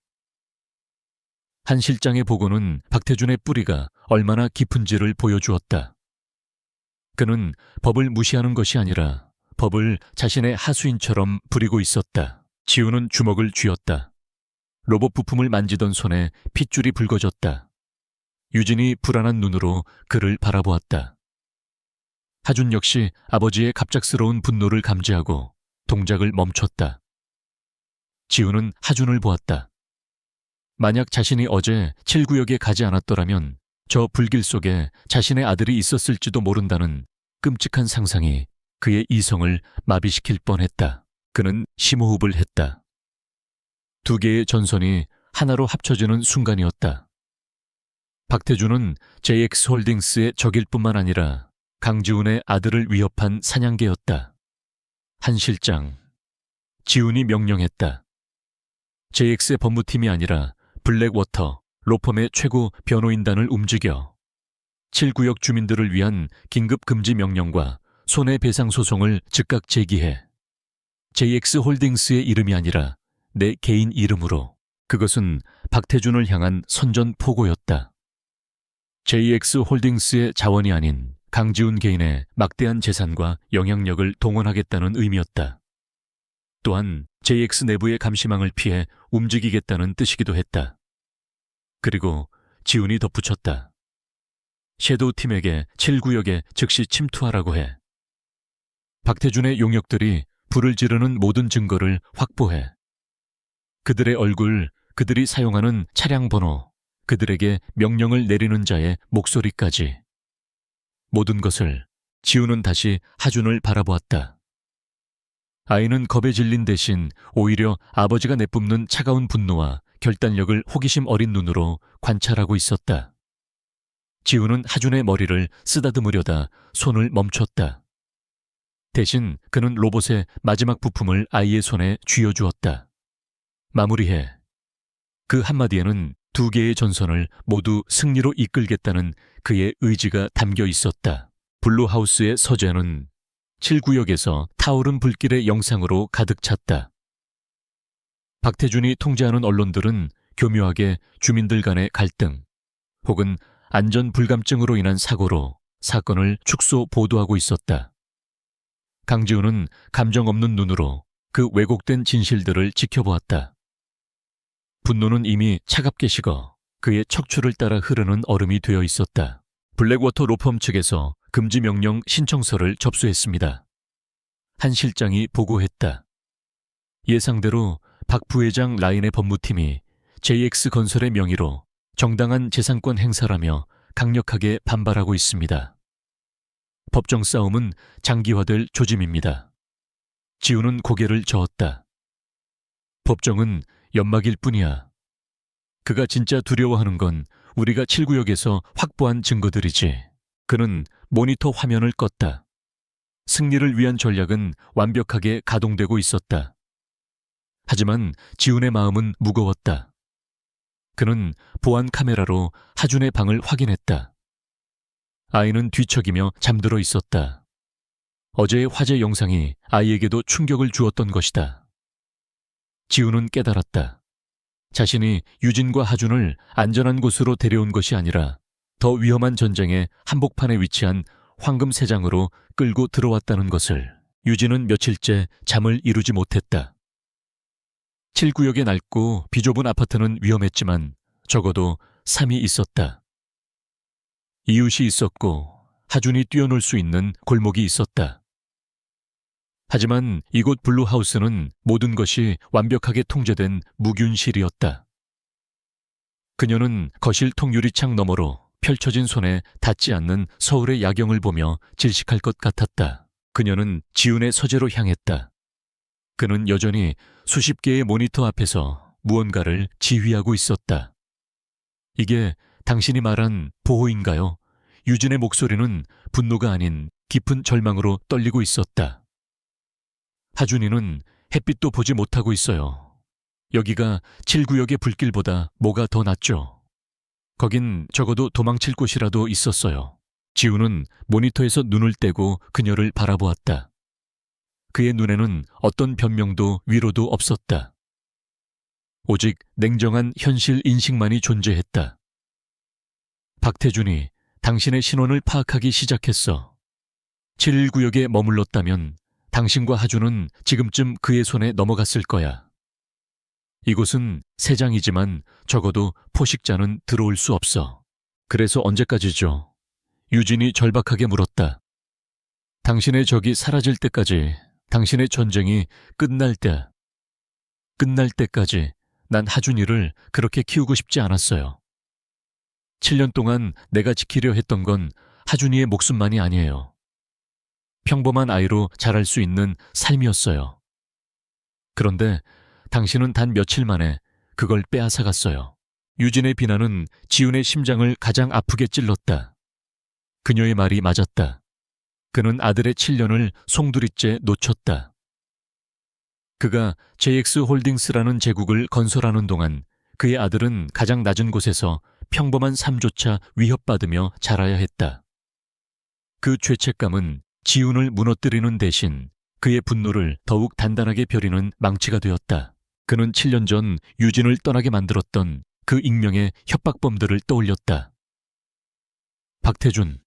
한 실장의 보고는 박태준의 뿌리가 얼마나 깊은지를 보여주었다. 그는 법을 무시하는 것이 아니라 법을 자신의 하수인처럼 부리고 있었다. 지훈은 주먹을 쥐었다. 로봇 부품을 만지던 손에 핏줄이 붉어졌다. 유진이 불안한 눈으로 그를 바라보았다. 하준 역시 아버지의 갑작스러운 분노를 감지하고 동작을 멈췄다. 지훈은 하준을 보았다. 만약 자신이 어제 7구역에 가지 않았더라면 저 불길 속에 자신의 아들이 있었을지도 모른다는 끔찍한 상상이 그의 이성을 마비시킬 뻔했다. 그는 심호흡을 했다. 두 개의 전선이 하나로 합쳐지는 순간이었다. 박태준은 JX홀딩스의 적일 뿐만 아니라 강지훈의 아들을 위협한 사냥개였다. 한 실장, 지훈이 명령했다. JX의 법무팀이 아니라 블랙워터, 로펌의 최고 변호인단을 움직여 7구역 주민들을 위한 긴급금지 명령과 손해배상소송을 즉각 제기해. JX홀딩스의 이름이 아니라 내 개인 이름으로. 그것은 박태준을 향한 선전포고였다. JX홀딩스의 자원이 아닌 강지훈 개인의 막대한 재산과 영향력을 동원하겠다는 의미였다. 또한 JX 내부의 감시망을 피해 움직이겠다는 뜻이기도 했다. 그리고 지훈이 덧붙였다. 섀도우팀에게 7구역에 즉시 침투하라고 해. 박태준의 용역들이 불을 지르는 모든 증거를 확보해. 그들의 얼굴, 그들이 사용하는 차량 번호, 그들에게 명령을 내리는 자의 목소리까지. 모든 것을. 지훈은 다시 하준을 바라보았다. 아이는 겁에 질린 대신 오히려 아버지가 내뿜는 차가운 분노와 결단력을 호기심 어린 눈으로 관찰하고 있었다. 지훈은 하준의 머리를 쓰다듬으려다 손을 멈췄다. 대신 그는 로봇의 마지막 부품을 아이의 손에 쥐어주었다. 마무리해. 그 한마디에는 두 개의 전선을 모두 승리로 이끌겠다는 그의 의지가 담겨 있었다. 블루하우스의 서재는 7구역에서 타오른 불길의 영상으로 가득 찼다. 박태준이 통제하는 언론들은 교묘하게 주민들 간의 갈등 혹은 안전 불감증으로 인한 사고로 사건을 축소 보도하고 있었다. 강지훈은 감정 없는 눈으로 그 왜곡된 진실들을 지켜보았다. 분노는 이미 차갑게 식어 그의 척추를 따라 흐르는 얼음이 되어 있었다. 블랙워터 로펌 측에서 금지 명령 신청서를 접수했습니다. 한 실장이 보고했다. 예상대로 박 부회장 라인의 법무팀이 JX건설의 명의로 정당한 재산권 행사라며 강력하게 반발하고 있습니다. 법정 싸움은 장기화될 조짐입니다. 지우는 고개를 저었다. 법정은 연막일 뿐이야. 그가 진짜 두려워하는 건 우리가 7구역에서 확보한 증거들이지. 그는 모니터 화면을 껐다. 승리를 위한 전략은 완벽하게 가동되고 있었다. 하지만 지훈의 마음은 무거웠다. 그는 보안 카메라로 하준의 방을 확인했다. 아이는 뒤척이며 잠들어 있었다. 어제의 화재 영상이 아이에게도 충격을 주었던 것이다. 지훈은 깨달았다. 자신이 유진과 하준을 안전한 곳으로 데려온 것이 아니라 더 위험한 전쟁의 한복판에 위치한 황금세장으로 끌고 들어왔다는 것을. 유진은 며칠째 잠을 이루지 못했다. 7구역의 낡고 비좁은 아파트는 위험했지만 적어도 3이 있었다. 이웃이 있었고 하준이 뛰어놀 수 있는 골목이 있었다. 하지만 이곳 블루하우스는 모든 것이 완벽하게 통제된 무균실이었다. 그녀는 거실 통유리창 너머로 펼쳐진 손에 닿지 않는 서울의 야경을 보며 질식할 것 같았다. 그녀는 지훈의 서재로 향했다. 그는 여전히 수십 개의 모니터 앞에서 무언가를 지휘하고 있었다. 이게 당신이 말한 보호인가요? 유진의 목소리는 분노가 아닌 깊은 절망으로 떨리고 있었다. 하준이는 햇빛도 보지 못하고 있어요. 여기가 7구역의 불길보다 뭐가 더 낫죠? 거긴 적어도 도망칠 곳이라도 있었어요. 지훈은 모니터에서 눈을 떼고 그녀를 바라보았다. 그의 눈에는 어떤 변명도 위로도 없었다. 오직 냉정한 현실 인식만이 존재했다. 박태준이 당신의 신원을 파악하기 시작했어. 7구역에 머물렀다면 당신과 하준은 지금쯤 그의 손에 넘어갔을 거야. 이곳은 세장이지만 적어도 포식자는 들어올 수 없어. 그래서 언제까지죠? 유진이 절박하게 물었다. 당신의 적이 사라질 때까지, 당신의 전쟁이 끝날 때까지 난 하준이를 그렇게 키우고 싶지 않았어요. 7년 동안 내가 지키려 했던 건 하준이의 목숨만이 아니에요. 평범한 아이로 자랄 수 있는 삶이었어요. 그런데 당신은 단 며칠 만에 그걸 빼앗아갔어요. 유진의 비난은 지훈의 심장을 가장 아프게 찔렀다. 그녀의 말이 맞았다. 그는 아들의 7년을 송두리째 놓쳤다. 그가 JX홀딩스라는 제국을 건설하는 동안 그의 아들은 가장 낮은 곳에서 평범한 삶조차 위협받으며 자라야 했다. 그 죄책감은 지훈을 무너뜨리는 대신 그의 분노를 더욱 단단하게 벼리는 망치가 되었다. 그는 7년 전 유진을 떠나게 만들었던 그 익명의 협박범들을 떠올렸다. 박태준.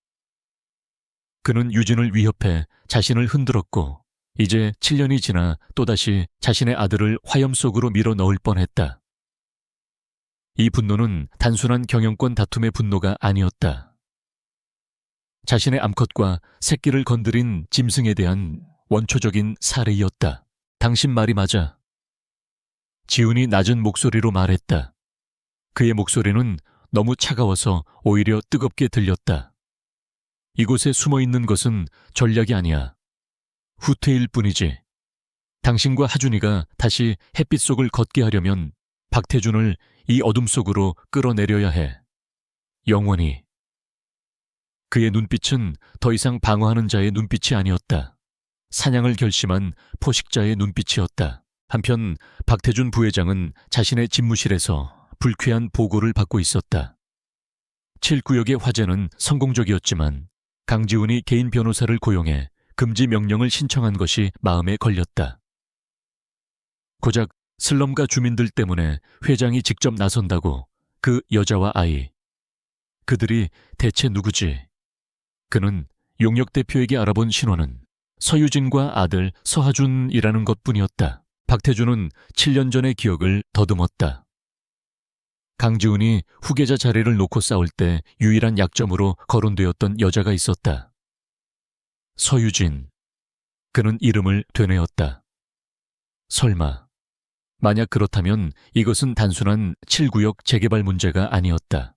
그는 유진을 위협해 자신을 흔들었고 이제 7년이 지나 또다시 자신의 아들을 화염 속으로 밀어 넣을 뻔했다. 이 분노는 단순한 경영권 다툼의 분노가 아니었다. 자신의 암컷과 새끼를 건드린 짐승에 대한 원초적인 살해이었다. 당신 말이 맞아. 지훈이 낮은 목소리로 말했다. 그의 목소리는 너무 차가워서 오히려 뜨겁게 들렸다. 이곳에 숨어있는 것은 전략이 아니야. 후퇴일 뿐이지. 당신과 하준이가 다시 햇빛 속을 걷게 하려면 박태준을 이 어둠 속으로 끌어내려야 해. 영원히. 그의 눈빛은 더 이상 방어하는 자의 눈빛이 아니었다. 사냥을 결심한 포식자의 눈빛이었다. 한편 박태준 부회장은 자신의 집무실에서 불쾌한 보고를 받고 있었다. 7구역의 화재는 성공적이었지만 강지훈이 개인 변호사를 고용해 금지 명령을 신청한 것이 마음에 걸렸다. 고작 슬럼가 주민들 때문에 회장이 직접 나선다고 그 여자와 아이. 그들이 대체 누구지? 그는 용역 대표에게 알아본 신원은 서유진과 아들 서하준이라는 것뿐이었다. 박태준은 7년 전의 기억을 더듬었다. 강지훈이 후계자 자리를 놓고 싸울 때 유일한 약점으로 거론되었던 여자가 있었다. 서유진. 그는 이름을 되뇌었다. 설마. 만약 그렇다면 이것은 단순한 7구역 재개발 문제가 아니었다.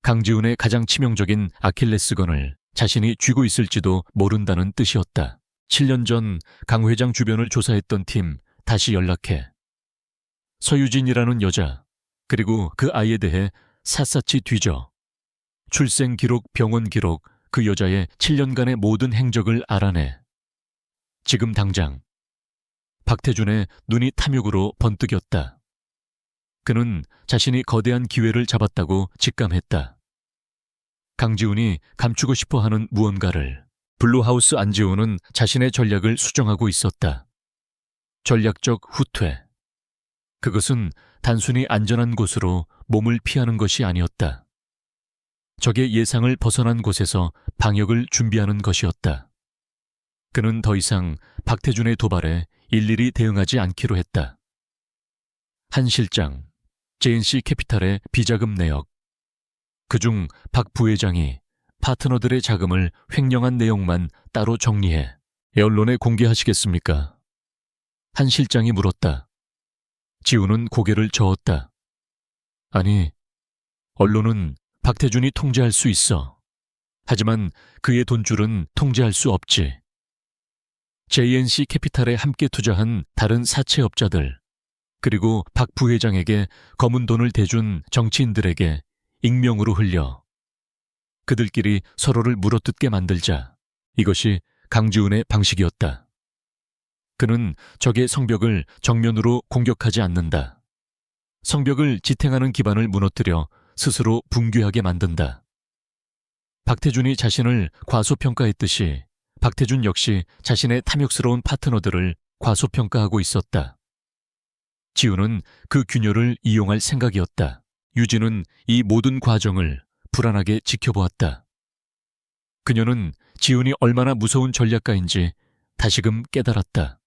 강지훈의 가장 치명적인 아킬레스건을 자신이 쥐고 있을지도 모른다는 뜻이었다. 7년 전 강 회장 주변을 조사했던 팀 다시 연락해. 서유진이라는 여자, 그리고 그 아이에 대해 샅샅이 뒤져. 출생 기록, 병원 기록, 그 여자의 7년간의 모든 행적을 알아내. 지금 당장. 박태준의 눈이 탐욕으로 번뜩였다. 그는 자신이 거대한 기회를 잡았다고 직감했다. 강지훈이 감추고 싶어하는 무언가를 블루하우스 안지훈은 자신의 전략을 수정하고 있었다. 전략적 후퇴. 그것은 단순히 안전한 곳으로 몸을 피하는 것이 아니었다. 적의 예상을 벗어난 곳에서 방역을 준비하는 것이었다. 그는 더 이상 박태준의 도발에 일일이 대응하지 않기로 했다. 한 실장, JNC 캐피탈의 비자금 내역. 그중 박 부회장이 파트너들의 자금을 횡령한 내용만 따로 정리해 언론에 공개하시겠습니까? 한 실장이 물었다. 지훈은 고개를 저었다. 아니, 언론은 박태준이 통제할 수 있어. 하지만 그의 돈줄은 통제할 수 없지. JNC 캐피탈에 함께 투자한 다른 사채업자들, 그리고 박 부회장에게 검은 돈을 대준 정치인들에게 익명으로 흘려 그들끼리 서로를 물어뜯게 만들자. 이것이 강지훈의 방식이었다. 그는 적의 성벽을 정면으로 공격하지 않는다. 성벽을 지탱하는 기반을 무너뜨려 스스로 붕괴하게 만든다. 박태준이 자신을 과소평가했듯이 박태준 역시 자신의 탐욕스러운 파트너들을 과소평가하고 있었다. 지훈은 그 균열을 이용할 생각이었다. 유진은 이 모든 과정을 불안하게 지켜보았다. 그녀는 지훈이 얼마나 무서운 전략가인지 다시금 깨달았다.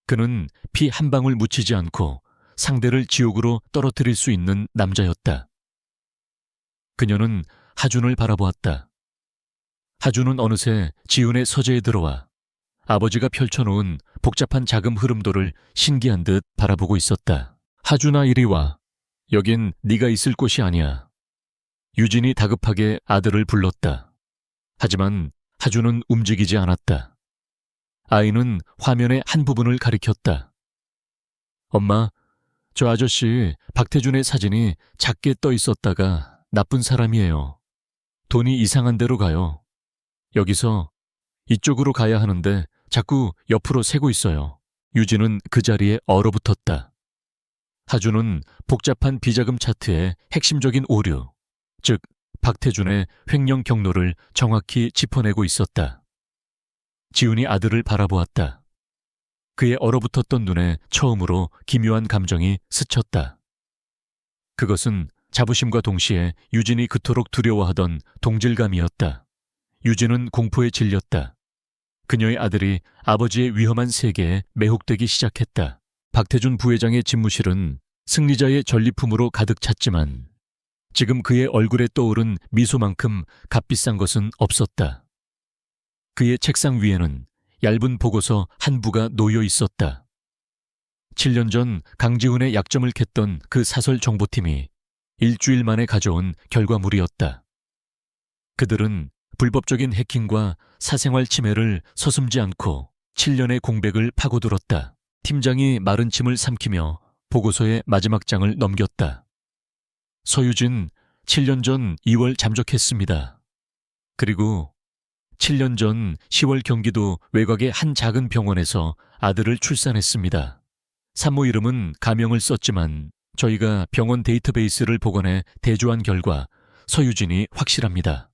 그는 피 한 방울 묻히지 않고 상대를 지옥으로 떨어뜨릴 수 있는 남자였다. 그녀는 하준을 바라보았다. 하준은 어느새 지훈의 서재에 들어와 아버지가 펼쳐놓은 복잡한 자금 흐름도를 신기한 듯 바라보고 있었다. 하준아, 이리 와. 여긴 네가 있을 곳이 아니야. 유진이 다급하게 아들을 불렀다. 하지만 하준은 움직이지 않았다. 아이는 화면의 한 부분을 가리켰다. 엄마, 저 아저씨 박태준의 사진이 작게 떠 있었다가 나쁜 사람이에요. 돈이 이상한 데로 가요. 여기서 이쪽으로 가야 하는데 자꾸 옆으로 새고 있어요. 유진은 그 자리에 얼어붙었다. 하준은 복잡한 비자금 차트의 핵심적인 오류, 즉 박태준의 횡령 경로를 정확히 짚어내고 있었다. 지훈이 아들을 바라보았다. 그의 얼어붙었던 눈에 처음으로 기묘한 감정이 스쳤다. 그것은 자부심과 동시에 유진이 그토록 두려워하던 동질감이었다. 유진은 공포에 질렸다. 그녀의 아들이 아버지의 위험한 세계에 매혹되기 시작했다. 박태준 부회장의 집무실은 승리자의 전리품으로 가득 찼지만 지금 그의 얼굴에 떠오른 미소만큼 값비싼 것은 없었다. 그의 책상 위에는 얇은 보고서 한 부가 놓여 있었다. 7년 전 강지훈의 약점을 캤던 그 사설 정보팀이 일주일 만에 가져온 결과물이었다. 그들은 불법적인 해킹과 사생활 침해를 서슴지 않고 7년의 공백을 파고들었다. 팀장이 마른 침을 삼키며 보고서의 마지막 장을 넘겼다. 서유진, 7년 전 2월 잠적했습니다. 그리고 7년 전 10월 경기도 외곽의 한 작은 병원에서 아들을 출산했습니다. 산모 이름은 가명을 썼지만 저희가 병원 데이터베이스를 복원해 대조한 결과 서유진이 확실합니다.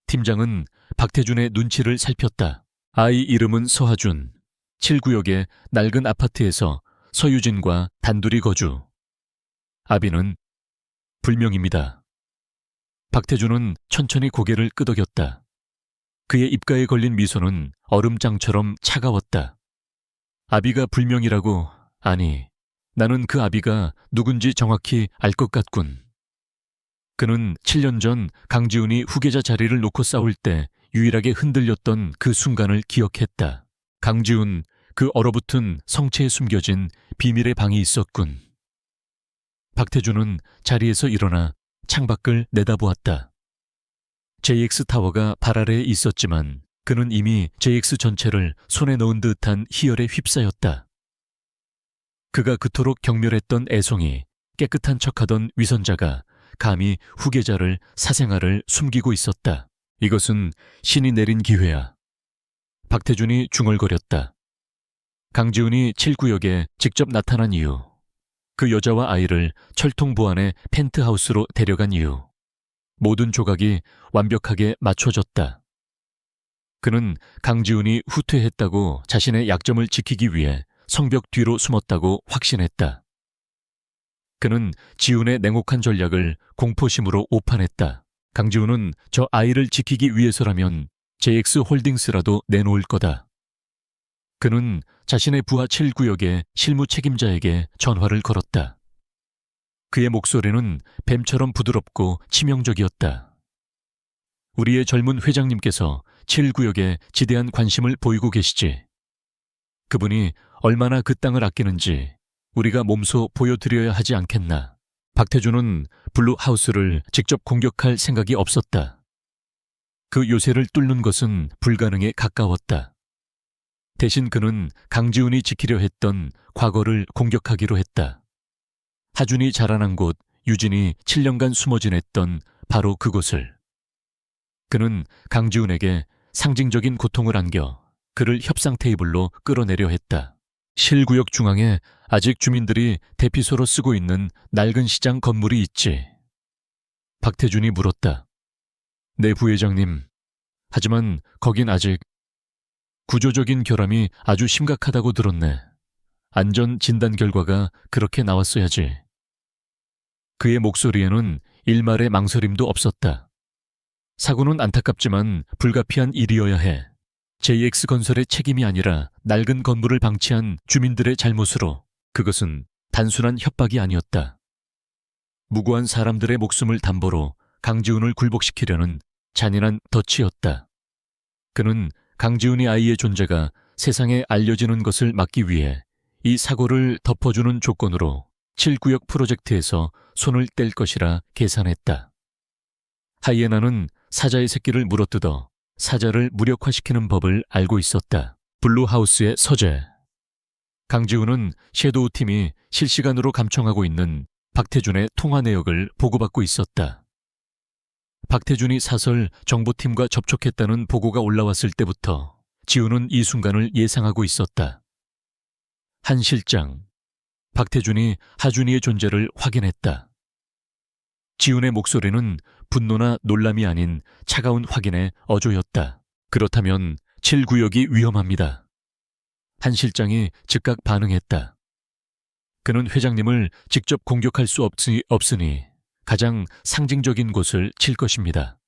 팀장은 박태준의 눈치를 살폈다. 아이 이름은 서하준. 7구역의 낡은 아파트에서 서유진과 단둘이 거주. 아비는 불명입니다. 박태준은 천천히 고개를 끄덕였다. 그의 입가에 걸린 미소는 얼음장처럼 차가웠다. 아비가 불명이라고? 아니, 나는 그 아비가 누군지 정확히 알 것 같군. 그는 7년 전 강지훈이 후계자 자리를 놓고 싸울 때 유일하게 흔들렸던 그 순간을 기억했다. 강지훈, 그 얼어붙은 성체에 숨겨진 비밀의 방이 있었군. 박태준은 자리에서 일어나 창밖을 내다보았다. JX타워가 발 아래에 있었지만 그는 이미 JX 전체를 손에 넣은 듯한 희열에 휩싸였다. 그가 그토록 경멸했던 애송이, 깨끗한 척하던 위선자가 감히 후계자를, 사생아를 숨기고 있었다. 이것은 신이 내린 기회야. 박태준이 중얼거렸다. 강지훈이 7구역에 직접 나타난 이유, 그 여자와 아이를 철통보안의 펜트하우스로 데려간 이유, 모든 조각이 완벽하게 맞춰졌다. 그는 강지훈이 후퇴했다고 자신의 약점을 지키기 위해 성벽 뒤로 숨었다고 확신했다. 그는 지훈의 냉혹한 전략을 공포심으로 오판했다. 강지훈은 저 아이를 지키기 위해서라면 JX홀딩스라도 내놓을 거다. 그는 자신의 부하 7구역의 실무 책임자에게 전화를 걸었다. 그의 목소리는 뱀처럼 부드럽고 치명적이었다. 우리의 젊은 회장님께서 7구역에 지대한 관심을 보이고 계시지. 그분이 얼마나 그 땅을 아끼는지 우리가 몸소 보여드려야 하지 않겠나. 박태준은 블루하우스를 직접 공격할 생각이 없었다. 그 요새를 뚫는 것은 불가능에 가까웠다. 대신 그는 강지훈이 지키려 했던 과거를 공격하기로 했다. 하준이 자라난 곳, 유진이 7년간 숨어 지냈던 바로 그곳을. 그는 강지훈에게 상징적인 고통을 안겨 그를 협상 테이블로 끌어내려 했다. 실구역 중앙에 아직 주민들이 대피소로 쓰고 있는 낡은 시장 건물이 있지. 박태준이 물었다. 네, 부회장님. 하지만 거긴 아직 구조적인 결함이 아주 심각하다고 들었네. 안전 진단 결과가 그렇게 나왔어야지. 그의 목소리에는 일말의 망설임도 없었다. 사고는 안타깝지만 불가피한 일이어야 해. JX건설의 책임이 아니라 낡은 건물을 방치한 주민들의 잘못으로. 그것은 단순한 협박이 아니었다. 무고한 사람들의 목숨을 담보로 강지훈을 굴복시키려는 잔인한 덫이었다. 그는 강지훈이 아이의 존재가 세상에 알려지는 것을 막기 위해 이 사고를 덮어주는 조건으로 7구역 프로젝트에서 손을 뗄 것이라 계산했다. 하이에나는 사자의 새끼를 물어뜯어 사자를 무력화시키는 법을 알고 있었다. 블루하우스의 서재. 강지훈은 섀도우 팀이 실시간으로 감청하고 있는 박태준의 통화 내역을 보고받고 있었다. 박태준이 사설 정보팀과 접촉했다는 보고가 올라왔을 때부터 지훈은 이 순간을 예상하고 있었다. 한 실장, 박태준이 하준이의 존재를 확인했다. 지훈의 목소리는 분노나 놀람이 아닌 차가운 확인의 어조였다. 그렇다면 7구역이 위험합니다. 한 실장이 즉각 반응했다. 그는 회장님을 직접 공격할 수 없으니 가장 상징적인 곳을 칠 것입니다.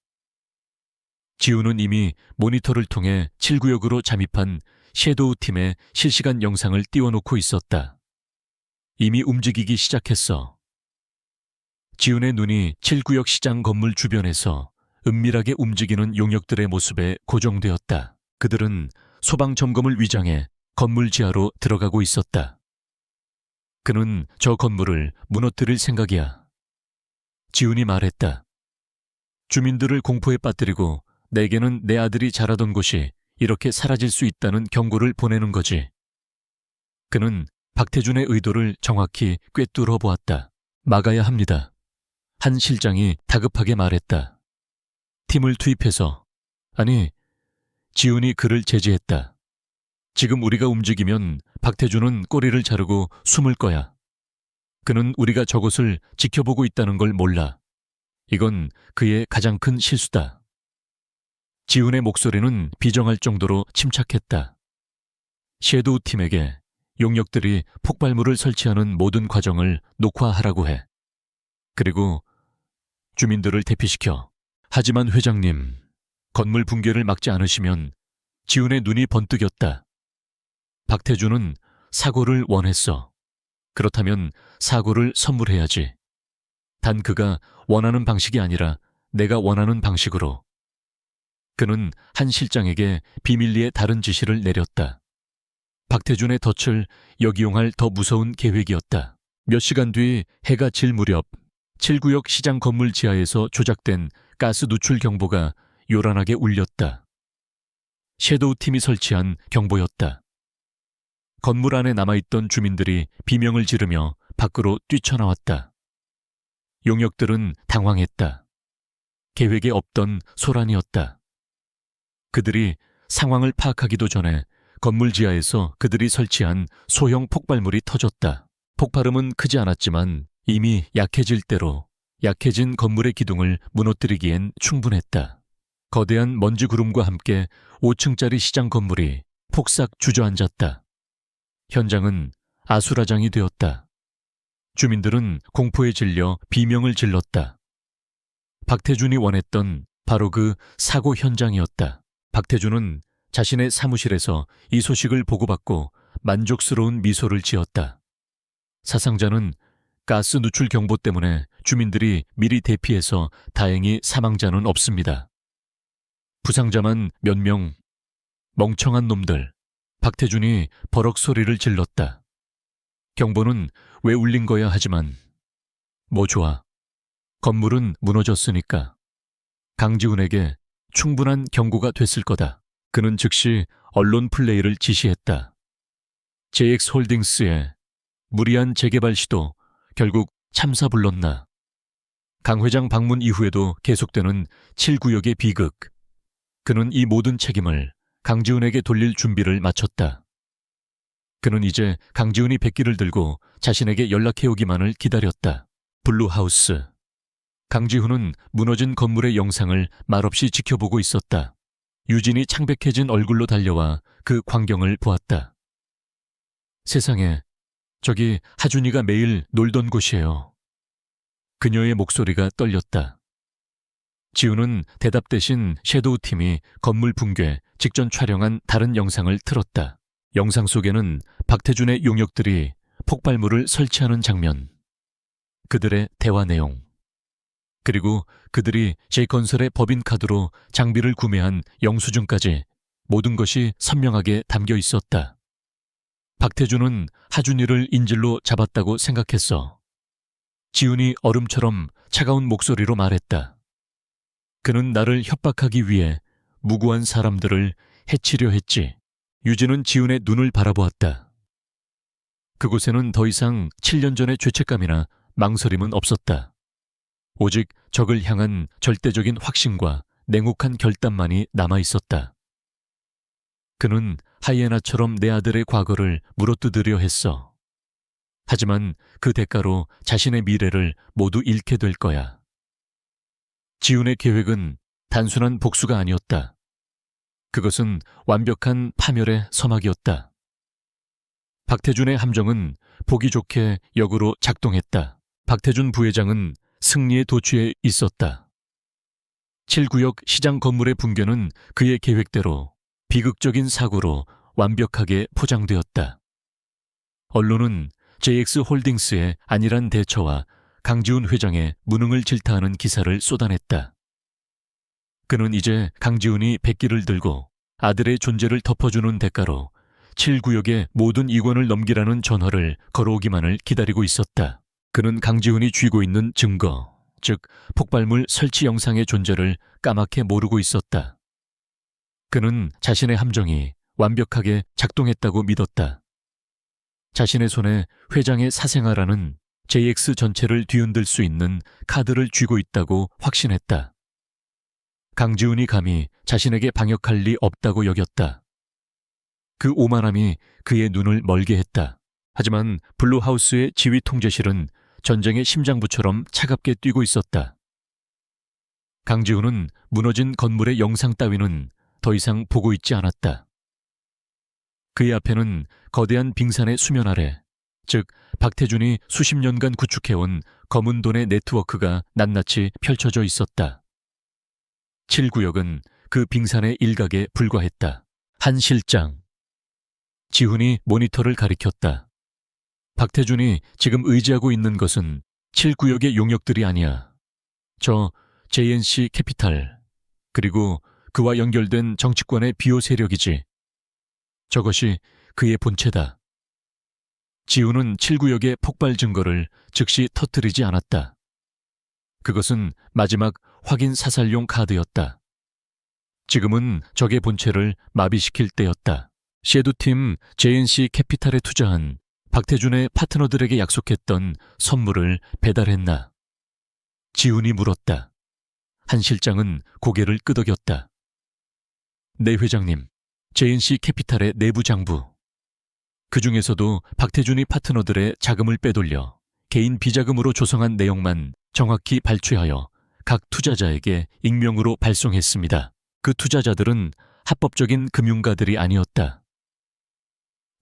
지훈은 이미 모니터를 통해 7구역으로 잠입한 섀도우 팀의 실시간 영상을 띄워놓고 있었다. 이미 움직이기 시작했어. 지훈의 눈이 7구역 시장 건물 주변에서 은밀하게 움직이는 용역들의 모습에 고정되었다. 그들은 소방 점검을 위장해 건물 지하로 들어가고 있었다. 그는 저 건물을 무너뜨릴 생각이야. 지훈이 말했다. 주민들을 공포에 빠뜨리고 내게는 내 아들이 자라던 곳이 이렇게 사라질 수 있다는 경고를 보내는 거지. 그는 박태준의 의도를 정확히 꿰뚫어 보았다. 막아야 합니다. 한 실장이 다급하게 말했다. 팀을 투입해서. 아니, 지훈이 그를 제지했다. 지금 우리가 움직이면 박태준은 꼬리를 자르고 숨을 거야. 그는 우리가 저곳을 지켜보고 있다는 걸 몰라. 이건 그의 가장 큰 실수다. 지훈의 목소리는 비정할 정도로 침착했다. 섀도우 팀에게 용역들이 폭발물을 설치하는 모든 과정을 녹화하라고 해. 그리고 주민들을 대피시켜. 하지만 회장님, 건물 붕괴를 막지 않으시면 지훈의 눈이 번뜩였다. 박태준은 사고를 원했어. 그렇다면 사고를 선물해야지. 단 그가 원하는 방식이 아니라 내가 원하는 방식으로. 그는 한 실장에게 비밀리에 다른 지시를 내렸다. 박태준의 덫을 역이용할 더 무서운 계획이었다. 몇 시간 뒤 해가 질 무렵 7구역 시장 건물 지하에서 조작된 가스 누출 경보가 요란하게 울렸다. 섀도우 팀이 설치한 경보였다. 건물 안에 남아있던 주민들이 비명을 지르며 밖으로 뛰쳐나왔다. 용역들은 당황했다. 계획에 없던 소란이었다. 그들이 상황을 파악하기도 전에 건물 지하에서 그들이 설치한 소형 폭발물이 터졌다. 폭발음은 크지 않았지만 이미 약해질 대로 약해진 건물의 기둥을 무너뜨리기엔 충분했다. 거대한 먼지 구름과 함께 5층짜리 시장 건물이 폭삭 주저앉았다. 현장은 아수라장이 되었다. 주민들은 공포에 질려 비명을 질렀다. 박태준이 원했던 바로 그 사고 현장이었다. 박태준은 자신의 사무실에서 이 소식을 보고받고 만족스러운 미소를 지었다. 사상자는 가스 누출 경보 때문에 주민들이 미리 대피해서 다행히 사망자는 없습니다. 부상자만 몇 명, 멍청한 놈들. 박태준이 버럭 소리를 질렀다. 경보는 왜 울린 거야 하지만 뭐 좋아. 건물은 무너졌으니까. 강지훈에게 충분한 경고가 됐을 거다. 그는 즉시 언론 플레이를 지시했다. JX홀딩스의 무리한 재개발 시도 결국 참사 불렀나. 강 회장 방문 이후에도 계속되는 7구역의 비극. 그는 이 모든 책임을 강지훈에게 돌릴 준비를 마쳤다. 그는 이제 강지훈이 백기를 들고 자신에게 연락해오기만을 기다렸다. 블루하우스. 강지훈은 무너진 건물의 영상을 말없이 지켜보고 있었다. 유진이 창백해진 얼굴로 달려와 그 광경을 보았다. 세상에, 저기 하준이가 매일 놀던 곳이에요. 그녀의 목소리가 떨렸다. 지훈은 대답 대신 섀도우 팀이 건물 붕괴 직전 촬영한 다른 영상을 틀었다. 영상 속에는 박태준의 용역들이 폭발물을 설치하는 장면, 그들의 대화 내용, 그리고 그들이 J건설의 법인카드로 장비를 구매한 영수증까지 모든 것이 선명하게 담겨 있었다. 박태준은 하준이를 인질로 잡았다고 생각했어. 지훈이 얼음처럼 차가운 목소리로 말했다. 그는 나를 협박하기 위해 무고한 사람들을 해치려 했지. 유진은 지훈의 눈을 바라보았다. 그곳에는 더 이상 7년 전의 죄책감이나 망설임은 없었다. 오직 적을 향한 절대적인 확신과 냉혹한 결단만이 남아있었다. 그는 하이에나처럼 내 아들의 과거를 물어뜯으려 했어. 하지만 그 대가로 자신의 미래를 모두 잃게 될 거야. 지훈의 계획은 단순한 복수가 아니었다. 그것은 완벽한 파멸의 서막이었다. 박태준의 함정은 보기 좋게 역으로 작동했다. 박태준 부회장은 승리에 도취해 있었다. 7구역 시장 건물의 붕괴는 그의 계획대로 비극적인 사고로 완벽하게 포장되었다. 언론은 JX홀딩스의 안일한 대처와 강지훈 회장의 무능을 질타하는 기사를 쏟아냈다. 그는 이제 강지훈이 백기를 들고 아들의 존재를 덮어주는 대가로 7구역의 모든 이권을 넘기라는 전화를 걸어오기만을 기다리고 있었다. 그는 강지훈이 쥐고 있는 증거, 즉 폭발물 설치 영상의 존재를 까맣게 모르고 있었다. 그는 자신의 함정이 완벽하게 작동했다고 믿었다. 자신의 손에 회장의 사생아라는 JX 전체를 뒤흔들 수 있는 카드를 쥐고 있다고 확신했다. 강지훈이 감히 자신에게 방역할 리 없다고 여겼다. 그 오만함이 그의 눈을 멀게 했다. 하지만 블루하우스의 지휘 통제실은 전쟁의 심장부처럼 차갑게 뛰고 있었다. 강지훈은 무너진 건물의 영상 따위는 더 이상 보고 있지 않았다. 그의 앞에는 거대한 빙산의 수면 아래, 즉 박태준이 수십 년간 구축해온 검은 돈의 네트워크가 낱낱이 펼쳐져 있었다. 7구역은 그 빙산의 일각에 불과했다. 한 실장. 지훈이 모니터를 가리켰다. 박태준이 지금 의지하고 있는 것은 7구역의 용역들이 아니야. 저 JNC 캐피탈, 그리고 그와 연결된 정치권의 비호 세력이지. 저것이 그의 본체다. 지훈은 7구역의 폭발 증거를 즉시 터뜨리지 않았다. 그것은 마지막 확인 사살용 카드였다. 지금은 적의 본체를 마비시킬 때였다. 섀도팀 JNC 캐피탈에 투자한 박태준의 파트너들에게 약속했던 선물을 배달했나? 지훈이 물었다. 한 실장은 고개를 끄덕였다. 네 회장님, JNC 캐피탈의 내부 장부. 그 중에서도 박태준이 파트너들의 자금을 빼돌려 개인 비자금으로 조성한 내용만 정확히 발췌하여 각 투자자에게 익명으로 발송했습니다. 그 투자자들은 합법적인 금융가들이 아니었다.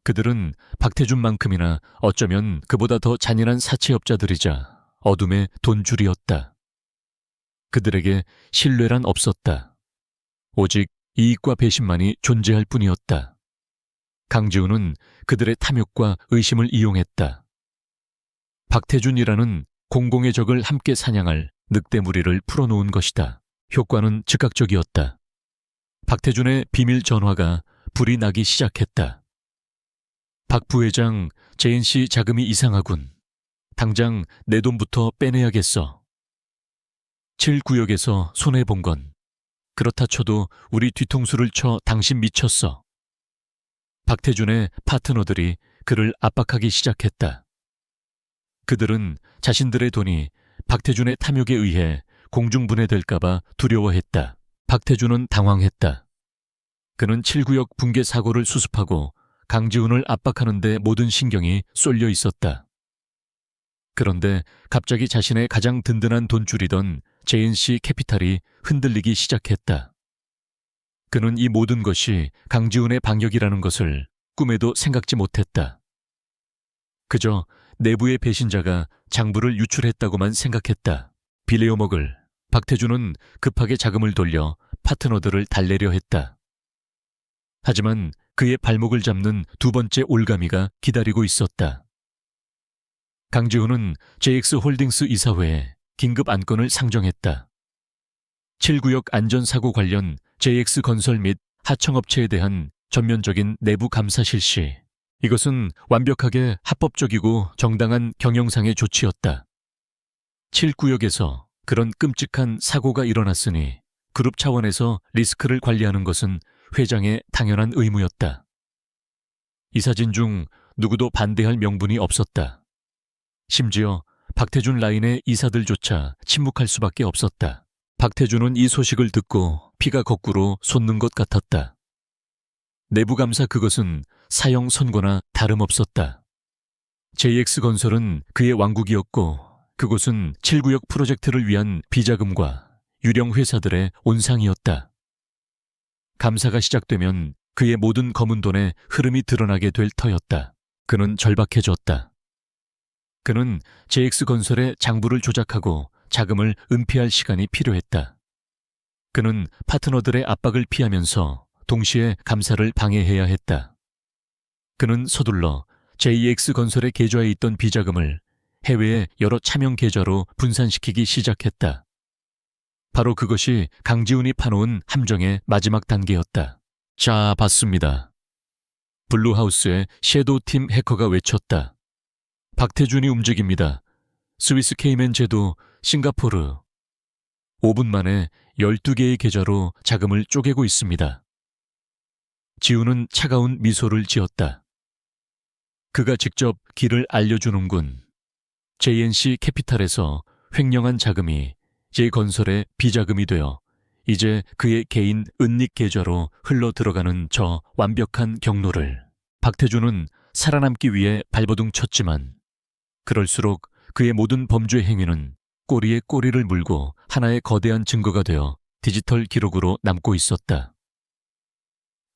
그들은 박태준만큼이나 어쩌면 그보다 더 잔인한 사채업자들이자 어둠의 돈줄이었다. 그들에게 신뢰란 없었다. 오직 이익과 배신만이 존재할 뿐이었다. 강지훈은 그들의 탐욕과 의심을 이용했다. 박태준이라는 공공의 적을 함께 사냥할 늑대 무리를 풀어놓은 것이다. 효과는 즉각적이었다. 박태준의 비밀 전화가 불이 나기 시작했다. 박 부회장, JNC 자금이 이상하군. 당장 내 돈부터 빼내야겠어. 7구역에서 손해본 건 그렇다 쳐도 우리 뒤통수를 쳐 당신 미쳤어. 박태준의 파트너들이 그를 압박하기 시작했다. 그들은 자신들의 돈이 박태준의 탐욕에 의해 공중분해될까봐 두려워했다. 박태준은 당황했다. 그는 7구역 붕괴 사고를 수습하고 강지훈을 압박하는 데 모든 신경이 쏠려 있었다. 그런데 갑자기 자신의 가장 든든한 돈줄이던 JNC 캐피탈이 흔들리기 시작했다. 그는 이 모든 것이 강지훈의 방역이라는 것을 꿈에도 생각지 못했다. 그저 내부의 배신자가 장부를 유출했다고만 생각했다. 빌레오먹을 박태준은 급하게 자금을 돌려 파트너들을 달래려 했다. 하지만 그의 발목을 잡는 두 번째 올가미가 기다리고 있었다. 강지훈은 JX홀딩스 이사회에 긴급 안건을 상정했다. 7구역 안전사고 관련 JX건설 및 하청업체에 대한 전면적인 내부 감사 실시. 이것은 완벽하게 합법적이고 정당한 경영상의 조치였다. 7구역에서 그런 끔찍한 사고가 일어났으니 그룹 차원에서 리스크를 관리하는 것은 회장의 당연한 의무였다. 이사진 중 누구도 반대할 명분이 없었다. 심지어 박태준 라인의 이사들조차 침묵할 수밖에 없었다. 박태준은 이 소식을 듣고 피가 거꾸로 솟는 것 같았다. 내부감사 그것은 사형 선고나 다름없었다. JX건설은 그의 왕국이었고 그곳은 7구역 프로젝트를 위한 비자금과 유령 회사들의 온상이었다. 감사가 시작되면 그의 모든 검은 돈의 흐름이 드러나게 될 터였다. 그는 절박해졌다. 그는 JX건설의 장부를 조작하고 자금을 은폐할 시간이 필요했다. 그는 파트너들의 압박을 피하면서 동시에 감사를 방해해야 했다. 그는 서둘러 JX건설의 계좌에 있던 비자금을 해외의 여러 차명 계좌로 분산시키기 시작했다. 바로 그것이 강지훈이 파놓은 함정의 마지막 단계였다. 자, 봤습니다. 블루하우스의 섀도우팀 해커가 외쳤다. 박태준이 움직입니다. 스위스 케이맨 제도, 싱가포르. 5분 만에 12개의 계좌로 자금을 쪼개고 있습니다. 지훈은 차가운 미소를 지었다. 그가 직접 길을 알려주는군. JNC 캐피탈에서 횡령한 자금이 J건설의 비자금이 되어 이제 그의 개인 은닉 계좌로 흘러 들어가는 저 완벽한 경로를 박태준은 살아남기 위해 발버둥 쳤지만 그럴수록 그의 모든 범죄 행위는 꼬리에 꼬리를 물고 하나의 거대한 증거가 되어 디지털 기록으로 남고 있었다.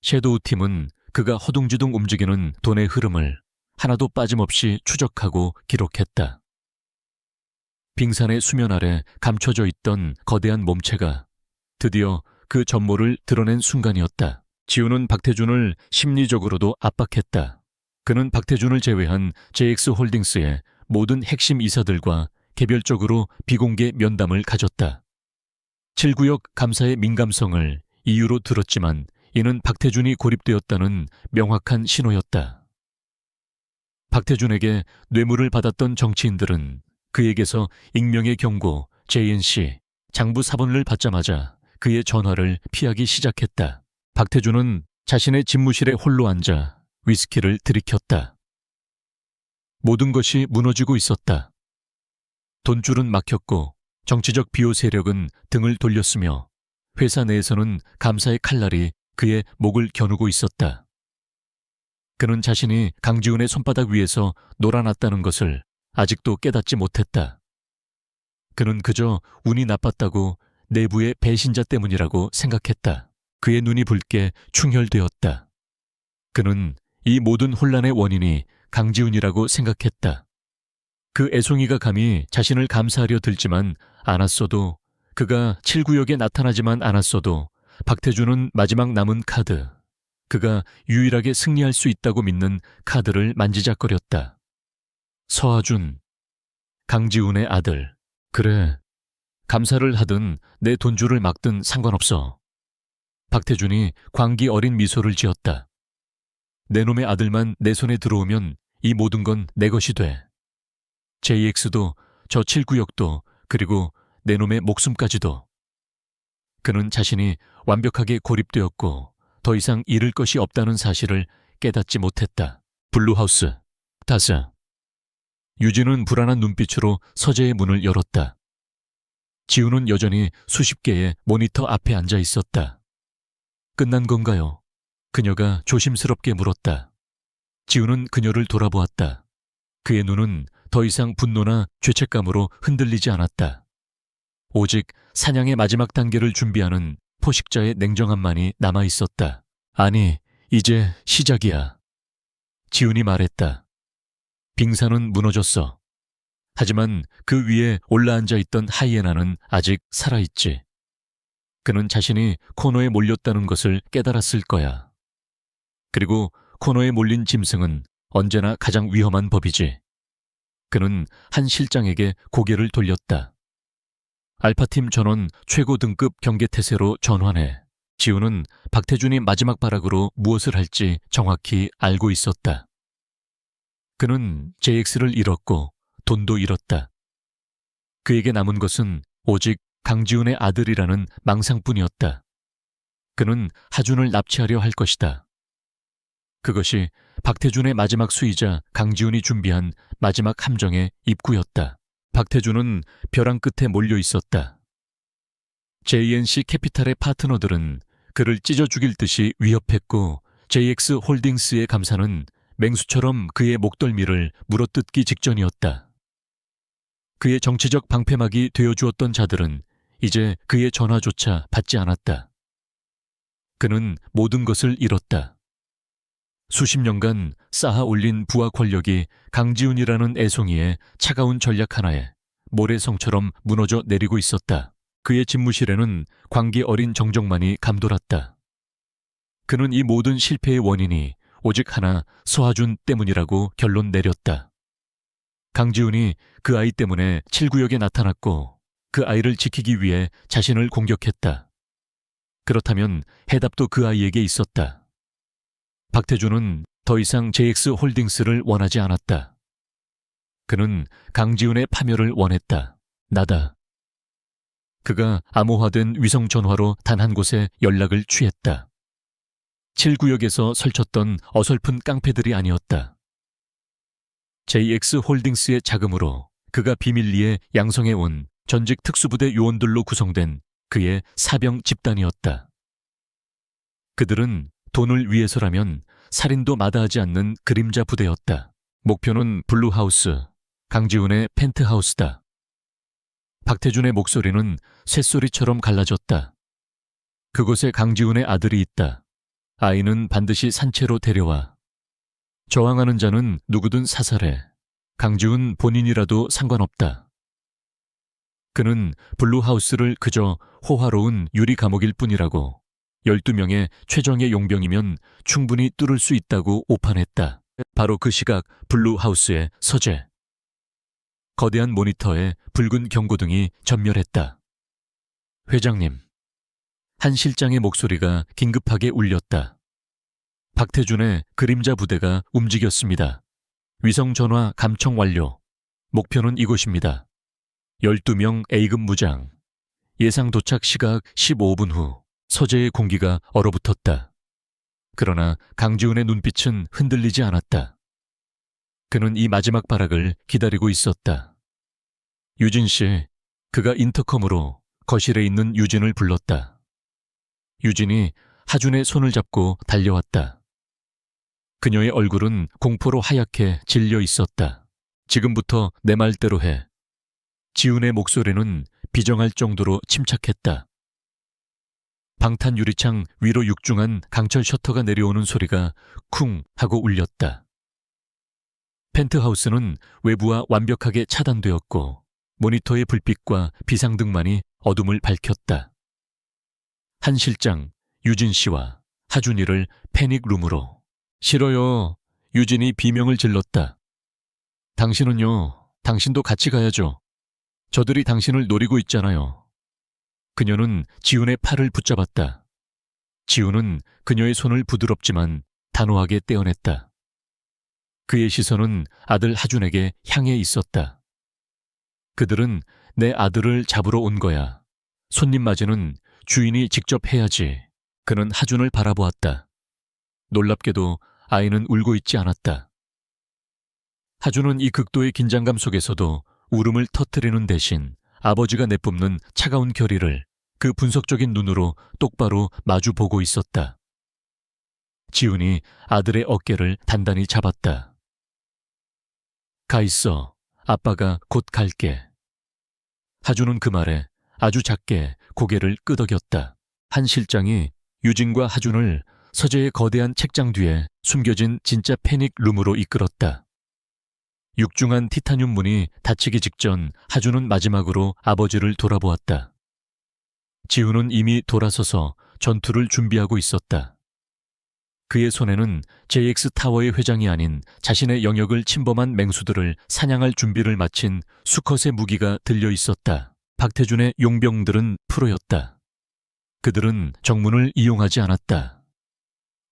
섀도우 팀은 그가 허둥지둥 움직이는 돈의 흐름을 하나도 빠짐없이 추적하고 기록했다. 빙산의 수면 아래 감춰져 있던 거대한 몸체가 드디어 그 전모를 드러낸 순간이었다. 지우는 박태준을 심리적으로도 압박했다. 그는 박태준을 제외한 JX홀딩스의 모든 핵심 이사들과 개별적으로 비공개 면담을 가졌다. 7구역 감사의 민감성을 이유로 들었지만 이는 박태준이 고립되었다는 명확한 신호였다. 박태준에게 뇌물을 받았던 정치인들은 그에게서 익명의 경고, JNC, 장부 사본을 받자마자 그의 전화를 피하기 시작했다. 박태준은 자신의 집무실에 홀로 앉아 위스키를 들이켰다. 모든 것이 무너지고 있었다. 돈줄은 막혔고 정치적 비호 세력은 등을 돌렸으며 회사 내에서는 감사의 칼날이 그의 목을 겨누고 있었다. 그는 자신이 강지훈의 손바닥 위에서 놀아났다는 것을 아직도 깨닫지 못했다. 그는 그저 운이 나빴다고 내부의 배신자 때문이라고 생각했다. 그의 눈이 붉게 충혈되었다. 그는 이 모든 혼란의 원인이 강지훈이라고 생각했다. 그 애송이가 감히 자신을 감사하려 들지만 않았어도, 그가 7구역에 나타나지만 않았어도 박태준은 마지막 남은 카드, 그가 유일하게 승리할 수 있다고 믿는 카드를 만지작거렸다. 서하준, 강지훈의 아들. 그래, 감사를 하든 내 돈줄을 막든 상관없어. 박태준이 광기 어린 미소를 지었다. 내 놈의 아들만 내 손에 들어오면 이 모든 건 내 것이 돼. JX도 저 7구역도 그리고 내 놈의 목숨까지도. 그는 자신이 완벽하게 고립되었고 더 이상 잃을 것이 없다는 사실을 깨닫지 못했다. 블루하우스, 다스. 유진은 불안한 눈빛으로 서재의 문을 열었다. 지우는 여전히 수십 개의 모니터 앞에 앉아 있었다. 끝난 건가요? 그녀가 조심스럽게 물었다. 지우는 그녀를 돌아보았다. 그의 눈은 더 이상 분노나 죄책감으로 흔들리지 않았다. 오직 사냥의 마지막 단계를 준비하는 포식자의 냉정함만이 남아 있었다. 아니, 이제 시작이야. 지훈이 말했다. 빙산은 무너졌어. 하지만 그 위에 올라앉아 있던 하이에나는 아직 살아있지. 그는 자신이 코너에 몰렸다는 것을 깨달았을 거야. 그리고 코너에 몰린 짐승은 언제나 가장 위험한 법이지. 그는 한 실장에게 고개를 돌렸다. 알파팀 전원 최고 등급 경계태세로 전환해. 지우는 박태준이 마지막 발악으로 무엇을 할지 정확히 알고 있었다. 그는 JX를 잃었고 돈도 잃었다. 그에게 남은 것은 오직 강지훈의 아들이라는 망상뿐이었다. 그는 하준을 납치하려 할 것이다. 그것이 박태준의 마지막 수이자 강지훈이 준비한 마지막 함정의 입구였다. 박태준은 벼랑 끝에 몰려 있었다. JNC 캐피탈의 파트너들은 그를 찢어 죽일 듯이 위협했고 JX 홀딩스의 감사는 맹수처럼 그의 목덜미를 물어뜯기 직전이었다. 그의 정치적 방패막이 되어주었던 자들은 이제 그의 전화조차 받지 않았다. 그는 모든 것을 잃었다. 수십 년간 쌓아 올린 부와 권력이 강지훈이라는 애송이의 차가운 전략 하나에 모래성처럼 무너져 내리고 있었다. 그의 집무실에는 광기 어린 정적만이 감돌았다. 그는 이 모든 실패의 원인이 오직 하나 서하준 때문이라고 결론 내렸다. 강지훈이 그 아이 때문에 7구역에 나타났고 그 아이를 지키기 위해 자신을 공격했다. 그렇다면 해답도 그 아이에게 있었다. 박태준은 더 이상 JX 홀딩스를 원하지 않았다. 그는 강지훈의 파멸을 원했다. 나다. 그가 암호화된 위성 전화로 단 한 곳에 연락을 취했다. 7구역에서 설쳤던 어설픈 깡패들이 아니었다. JX 홀딩스의 자금으로 그가 비밀리에 양성해온 전직 특수부대 요원들로 구성된 그의 사병 집단이었다. 그들은 돈을 위해서라면 살인도 마다하지 않는 그림자 부대였다. 목표는 블루하우스, 강지훈의 펜트하우스다. 박태준의 목소리는 쇳소리처럼 갈라졌다. 그곳에 강지훈의 아들이 있다. 아이는 반드시 산채로 데려와. 저항하는 자는 누구든 사살해. 강지훈 본인이라도 상관없다. 그는 블루하우스를 그저 호화로운 유리 감옥일 뿐이라고 12명의 최정예 용병이면 충분히 뚫을 수 있다고 오판했다. 바로 그 시각 블루하우스의 서재. 거대한 모니터에 붉은 경고등이 전멸했다. 회장님. 한 실장의 목소리가 긴급하게 울렸다. 박태준의 그림자 부대가 움직였습니다. 위성전화 감청 완료. 목표는 이곳입니다. 12명 A급 무장. 예상 도착 시각 15분 후 서재의 공기가 얼어붙었다. 그러나 강지훈의 눈빛은 흔들리지 않았다. 그는 이 마지막 발악을 기다리고 있었다. 유진 씨, 그가 인터컴으로 거실에 있는 유진을 불렀다. 유진이 하준의 손을 잡고 달려왔다. 그녀의 얼굴은 공포로 하얗게 질려 있었다. 지금부터 내 말대로 해. 지훈의 목소리는 비정할 정도로 침착했다. 방탄 유리창 위로 육중한 강철 셔터가 내려오는 소리가 쿵 하고 울렸다. 펜트하우스는 외부와 완벽하게 차단되었고 모니터의 불빛과 비상등만이 어둠을 밝혔다. 한 실장, 유진 씨와 하준이를 패닉룸으로. 싫어요. 유진이 비명을 질렀다. 당신은요, 당신도 같이 가야죠. 저들이 당신을 노리고 있잖아요. 그녀는 지훈의 팔을 붙잡았다. 지훈은 그녀의 손을 부드럽지만 단호하게 떼어냈다. 그의 시선은 아들 하준에게 향해 있었다. 그들은 내 아들을 잡으러 온 거야. 손님 맞이는 주인이 직접 해야지. 그는 하준을 바라보았다. 놀랍게도 아이는 울고 있지 않았다. 하준은 이 극도의 긴장감 속에서도 울음을 터뜨리는 대신 아버지가 내뿜는 차가운 결의를 그 분석적인 눈으로 똑바로 마주보고 있었다. 지훈이 아들의 어깨를 단단히 잡았다. 가 있어. 아빠가 곧 갈게. 하준은 그 말에 아주 작게 고개를 끄덕였다. 한 실장이 유진과 하준을 서재의 거대한 책장 뒤에 숨겨진 진짜 패닉룸으로 이끌었다. 육중한 티타늄 문이 닫히기 직전 하준은 마지막으로 아버지를 돌아보았다. 지훈은 이미 돌아서서 전투를 준비하고 있었다. 그의 손에는 JX 타워의 회장이 아닌 자신의 영역을 침범한 맹수들을 사냥할 준비를 마친 수컷의 무기가 들려 있었다. 박태준의 용병들은 프로였다. 그들은 정문을 이용하지 않았다.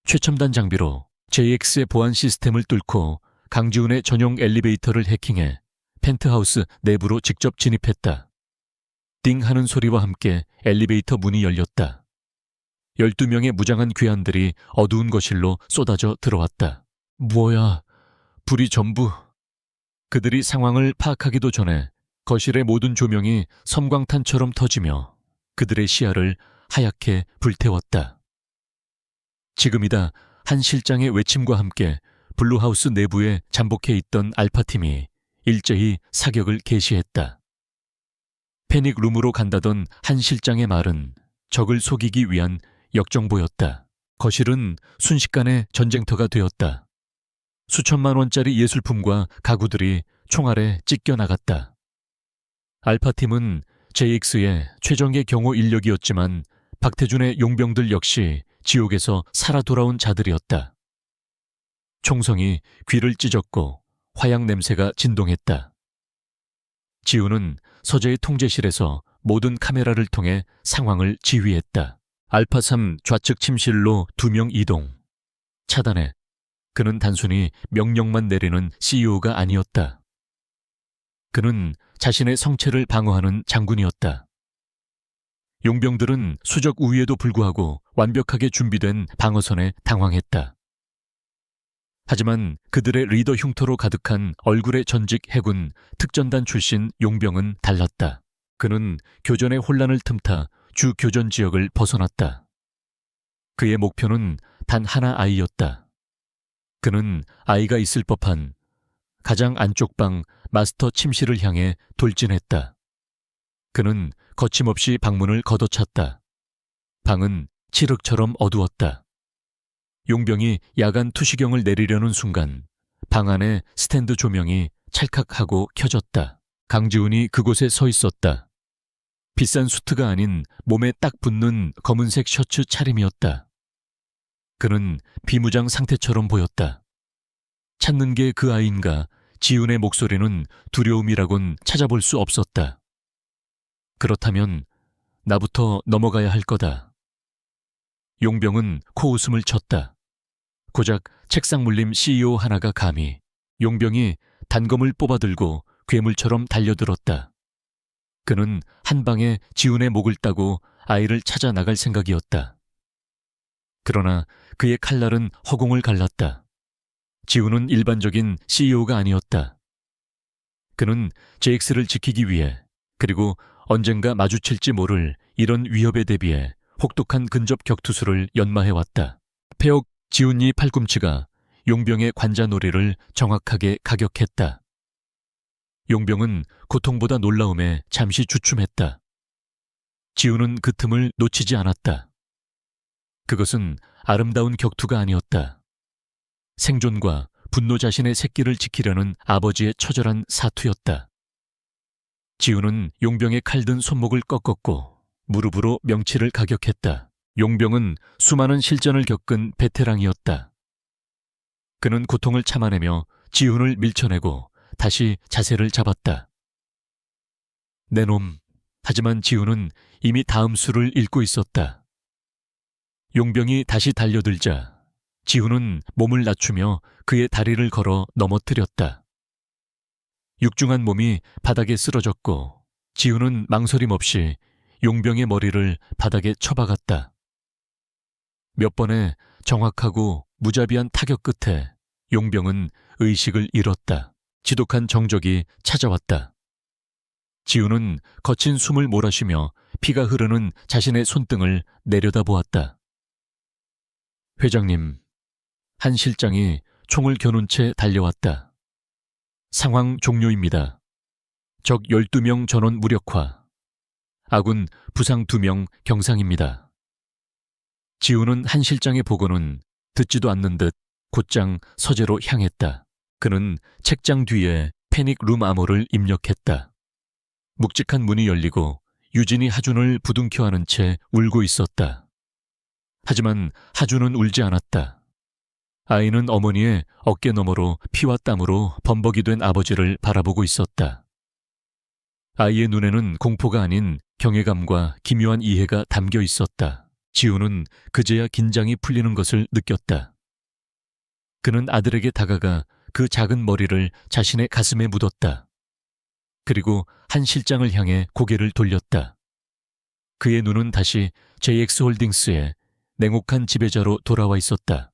최첨단 장비로 JX의 보안 시스템을 뚫고 강지훈의 전용 엘리베이터를 해킹해 펜트하우스 내부로 직접 진입했다. 띵 하는 소리와 함께 엘리베이터 문이 열렸다. 12명의 무장한 괴한들이 어두운 거실로 쏟아져 들어왔다. 뭐야, 불이 전부. 그들이 상황을 파악하기도 전에 거실의 모든 조명이 섬광탄처럼 터지며 그들의 시야를 하얗게 불태웠다. 지금이다. 한 실장의 외침과 함께 블루하우스 내부에 잠복해 있던 알파팀이 일제히 사격을 개시했다. 패닉룸으로 간다던 한 실장의 말은 적을 속이기 위한 역정보였다. 거실은 순식간에 전쟁터가 되었다. 수천만 원짜리 예술품과 가구들이 총알에 찢겨나갔다. 알파팀은 JX의 최정예 경호 인력이었지만 박태준의 용병들 역시 지옥에서 살아 돌아온 자들이었다. 총성이 귀를 찢었고 화약 냄새가 진동했다. 지훈은 서재의 통제실에서 모든 카메라를 통해 상황을 지휘했다. 알파3 좌측 침실로 2명 이동. 차단해. 그는 단순히 명령만 내리는 CEO가 아니었다. 그는 자신의 성체를 방어하는 장군이었다. 용병들은 수적 우위에도 불구하고 완벽하게 준비된 방어선에 당황했다. 하지만 그들의 리더 흉터로 가득한 얼굴의 전직 해군 특전단 출신 용병은 달랐다. 그는 교전의 혼란을 틈타 주 교전 지역을 벗어났다. 그의 목표는 단 하나 아이였다. 그는 아이가 있을 법한 가장 안쪽 방 마스터 침실을 향해 돌진했다. 그는 거침없이 방문을 걷어찼다. 방은 칠흑처럼 어두웠다. 용병이 야간 투시경을 내리려는 순간 방 안의 스탠드 조명이 찰칵하고 켜졌다. 강지훈이 그곳에 서 있었다. 비싼 수트가 아닌 몸에 딱 붙는 검은색 셔츠 차림이었다. 그는 비무장 상태처럼 보였다. 찾는 게 그 아이인가 지훈의 목소리는 두려움이라곤 찾아볼 수 없었다. 그렇다면 나부터 넘어가야 할 거다. 용병은 코웃음을 쳤다. 고작 책상 물림 CEO 하나가 감히. 용병이 단검을 뽑아들고 괴물처럼 달려들었다. 그는 한 방에 지훈의 목을 따고 아이를 찾아 나갈 생각이었다. 그러나 그의 칼날은 허공을 갈랐다. 지훈은 일반적인 CEO가 아니었다. 그는 JX를 지키기 위해, 그리고 언젠가 마주칠지 모를 이런 위협에 대비해 혹독한 근접 격투술을 연마해왔다. 폐옥 지훈이 팔꿈치가 용병의 관자놀이를 정확하게 가격했다. 용병은 고통보다 놀라움에 잠시 주춤했다. 지훈은 그 틈을 놓치지 않았다. 그것은 아름다운 격투가 아니었다. 생존과 분노 자신의 새끼를 지키려는 아버지의 처절한 사투였다. 지훈은 용병의 칼든 손목을 꺾었고 무릎으로 명치를 가격했다. 용병은 수많은 실전을 겪은 베테랑이었다. 그는 고통을 참아내며 지훈을 밀쳐내고 다시 자세를 잡았다. 내 놈. 하지만 지훈은 이미 다음 수를 읽고 있었다. 용병이 다시 달려들자 지훈은 몸을 낮추며 그의 다리를 걸어 넘어뜨렸다. 육중한 몸이 바닥에 쓰러졌고 지훈은 망설임 없이 용병의 머리를 바닥에 쳐박았다. 몇 번의 정확하고 무자비한 타격 끝에 용병은 의식을 잃었다. 지독한 정적이 찾아왔다. 지훈은 거친 숨을 몰아쉬며 피가 흐르는 자신의 손등을 내려다보았다. 회장님, 한 실장이 총을 겨눈 채 달려왔다. 상황 종료입니다. 적 12명 전원 무력화. 아군 부상 2명 경상입니다. 지훈은 한 실장의 보고는 듣지도 않는 듯 곧장 서재로 향했다. 그는 책장 뒤에 패닉 룸 암호를 입력했다. 묵직한 문이 열리고 유진이 하준을 부둥켜 안은 채 울고 있었다. 하지만 하준은 울지 않았다. 아이는 어머니의 어깨 너머로 피와 땀으로 범벅이 된 아버지를 바라보고 있었다. 아이의 눈에는 공포가 아닌 경외감과 기묘한 이해가 담겨 있었다. 지훈은 그제야 긴장이 풀리는 것을 느꼈다. 그는 아들에게 다가가 그 작은 머리를 자신의 가슴에 묻었다. 그리고 한 실장을 향해 고개를 돌렸다. 그의 눈은 다시 JX홀딩스의 냉혹한 지배자로 돌아와 있었다.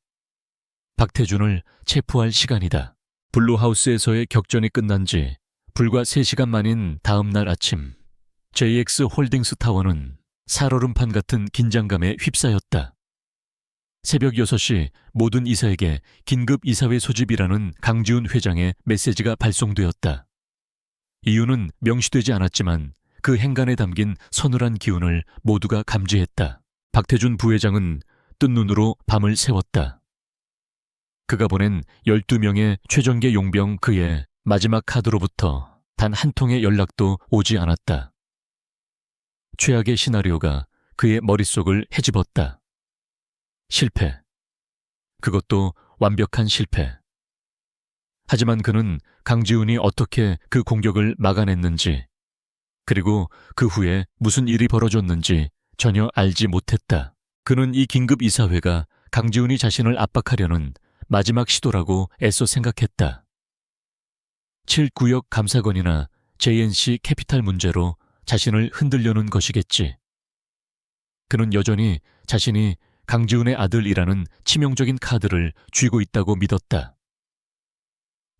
박태준을 체포할 시간이다. 블루하우스에서의 격전이 끝난 지 불과 3시간 만인 다음 날 아침, JX홀딩스 타워는 살얼음판 같은 긴장감에 휩싸였다. 새벽 6시 모든 이사에게 긴급 이사회 소집이라는 강지훈 회장의 메시지가 발송되었다. 이유는 명시되지 않았지만 그 행간에 담긴 서늘한 기운을 모두가 감지했다. 박태준 부회장은 뜬 눈으로 밤을 새웠다. 그가 보낸 12명의 최정계 용병 그의 마지막 카드로부터 단 한 통의 연락도 오지 않았다. 최악의 시나리오가 그의 머릿속을 헤집었다. 실패. 그것도 완벽한 실패. 하지만 그는 강지훈이 어떻게 그 공격을 막아냈는지, 그리고 그 후에 무슨 일이 벌어졌는지 전혀 알지 못했다. 그는 이 긴급 이사회가 강지훈이 자신을 압박하려는 마지막 시도라고 애써 생각했다. 7구역 감사건이나 JNC 캐피탈 문제로 자신을 흔들려는 것이겠지. 그는 여전히 자신이 강지훈의 아들이라는 치명적인 카드를 쥐고 있다고 믿었다.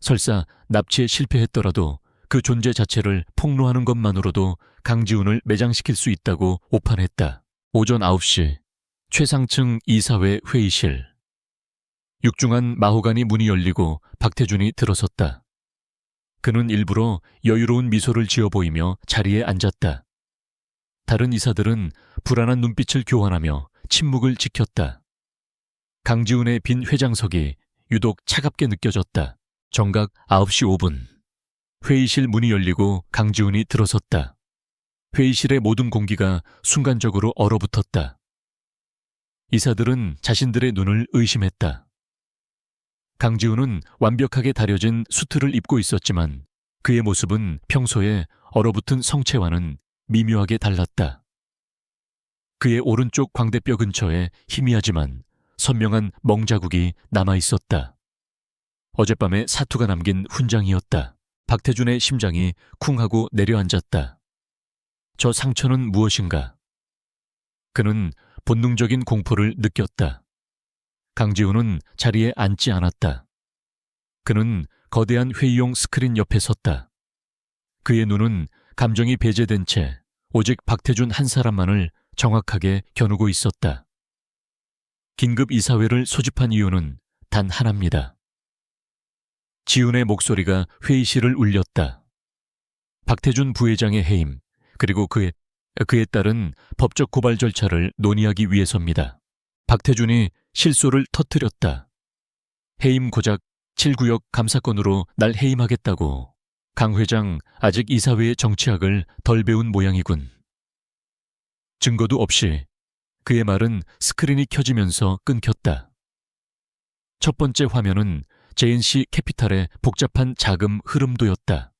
설사 납치에 실패했더라도 그 존재 자체를 폭로하는 것만으로도 강지훈을 매장시킬 수 있다고 오판했다. 오전 9시 최상층 이사회 회의실. 육중한 마호가니 문이 열리고 박태준이 들어섰다. 그는 일부러 여유로운 미소를 지어 보이며 자리에 앉았다. 다른 이사들은 불안한 눈빛을 교환하며 침묵을 지켰다. 강지훈의 빈 회장석이 유독 차갑게 느껴졌다. 정각 9시 5분. 회의실 문이 열리고 강지훈이 들어섰다. 회의실의 모든 공기가 순간적으로 얼어붙었다. 이사들은 자신들의 눈을 의심했다. 강지훈은 완벽하게 다려진 수트를 입고 있었지만 그의 모습은 평소에 얼어붙은 성체와는 미묘하게 달랐다. 그의 오른쪽 광대뼈 근처에 희미하지만 선명한 멍자국이 남아있었다. 어젯밤에 사투가 남긴 훈장이었다. 박태준의 심장이 쿵 하고 내려앉았다. 저 상처는 무엇인가? 그는 본능적인 공포를 느꼈다. 강지훈은 자리에 앉지 않았다. 그는 거대한 회의용 스크린 옆에 섰다. 그의 눈은 감정이 배제된 채 오직 박태준 한 사람만을 정확하게 겨누고 있었다. 긴급 이사회를 소집한 이유는 단 하나입니다. 지훈의 목소리가 회의실을 울렸다. 박태준 부회장의 해임, 그리고 그에 따른 법적 고발 절차를 논의하기 위해서입니다. 박태준이 실소를 터뜨렸다. 해임 고작 7구역 감사건으로 날 해임하겠다고. 강 회장 아직 이사회의 정치학을 덜 배운 모양이군. 증거도 없이 그의 말은 스크린이 켜지면서 끊겼다. 첫 번째 화면은 JNC 캐피탈의 복잡한 자금 흐름도였다.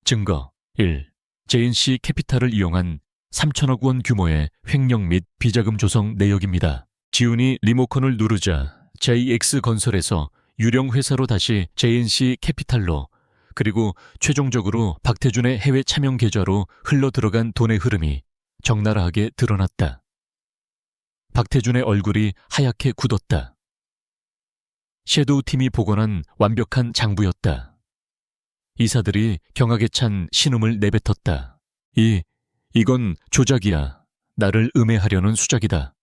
증거 1. JNC 캐피탈을 이용한 3천억 원 규모의 횡령 및 비자금 조성 내역입니다. 지훈이 리모컨을 누르자 JX건설에서 유령 회사로 다시 JNC 캐피탈로, 그리고 최종적으로 박태준의 해외 차명 계좌로 흘러 들어간 돈의 흐름이 적나라하게 드러났다. 박태준의 얼굴이 하얗게 굳었다. 섀도우 팀이 복원한 완벽한 장부였다. 이사들이 경악에 찬 신음을 내뱉었다. 이건 조작이야. 나를 음해하려는 수작이다.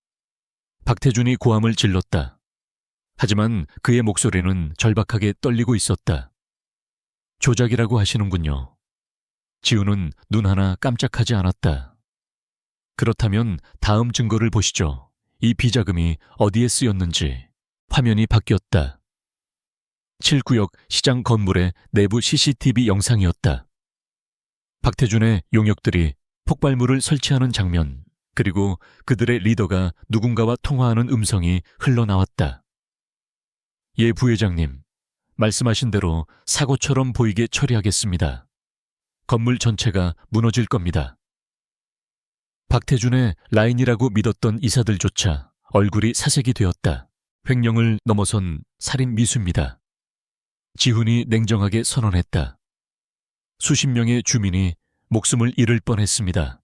박태준이 고함을 질렀다. 하지만 그의 목소리는 절박하게 떨리고 있었다. 조작이라고 하시는군요. 지훈은 눈 하나 깜짝하지 않았다. 그렇다면 다음 증거를 보시죠. 이 비자금이 어디에 쓰였는지. 화면이 바뀌었다. 7구역 시장 건물의 내부 CCTV 영상이었다. 박태준의 용역들이 폭발물을 설치하는 장면, 그리고 그들의 리더가 누군가와 통화하는 음성이 흘러나왔다. 예, 부회장님. 말씀하신 대로 사고처럼 보이게 처리하겠습니다. 건물 전체가 무너질 겁니다. 박태준의 라인이라고 믿었던 이사들조차 얼굴이 사색이 되었다. 횡령을 넘어선 살인 미수입니다. 지훈이 냉정하게 선언했다. 수십 명의 주민이 목숨을 잃을 뻔했습니다.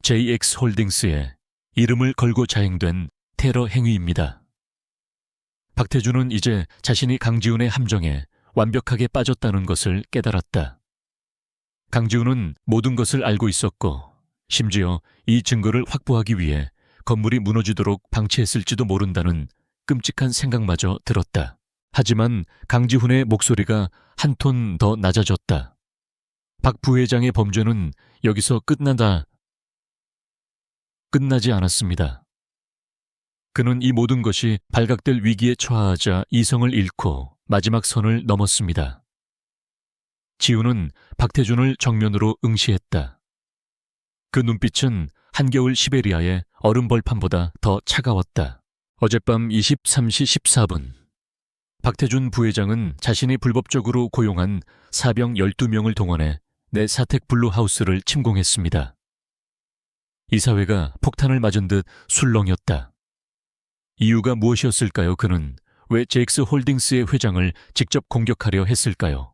JX홀딩스에 이름을 걸고 자행된 테러 행위입니다. 박태준은 이제 자신이 강지훈의 함정에 완벽하게 빠졌다는 것을 깨달았다. 강지훈은 모든 것을 알고 있었고, 심지어 이 증거를 확보하기 위해 건물이 무너지도록 방치했을지도 모른다는 끔찍한 생각마저 들었다. 하지만 강지훈의 목소리가 한 톤 더 낮아졌다. 박 부회장의 범죄는 여기서 끝나지 않았습니다. 그는 이 모든 것이 발각될 위기에 처하자 이성을 잃고 마지막 선을 넘었습니다. 지훈은 박태준을 정면으로 응시했다. 그 눈빛은 한겨울 시베리아의 얼음벌판보다 더 차가웠다. 어젯밤 23시 14분. 박태준 부회장은 자신이 불법적으로 고용한 사병 12명을 동원해 내 사택 블루하우스를 침공했습니다. 이사회가 폭탄을 맞은 듯 술렁였다. 이유가 무엇이었을까요? 그는 왜 JX홀딩스의 회장을 직접 공격하려 했을까요?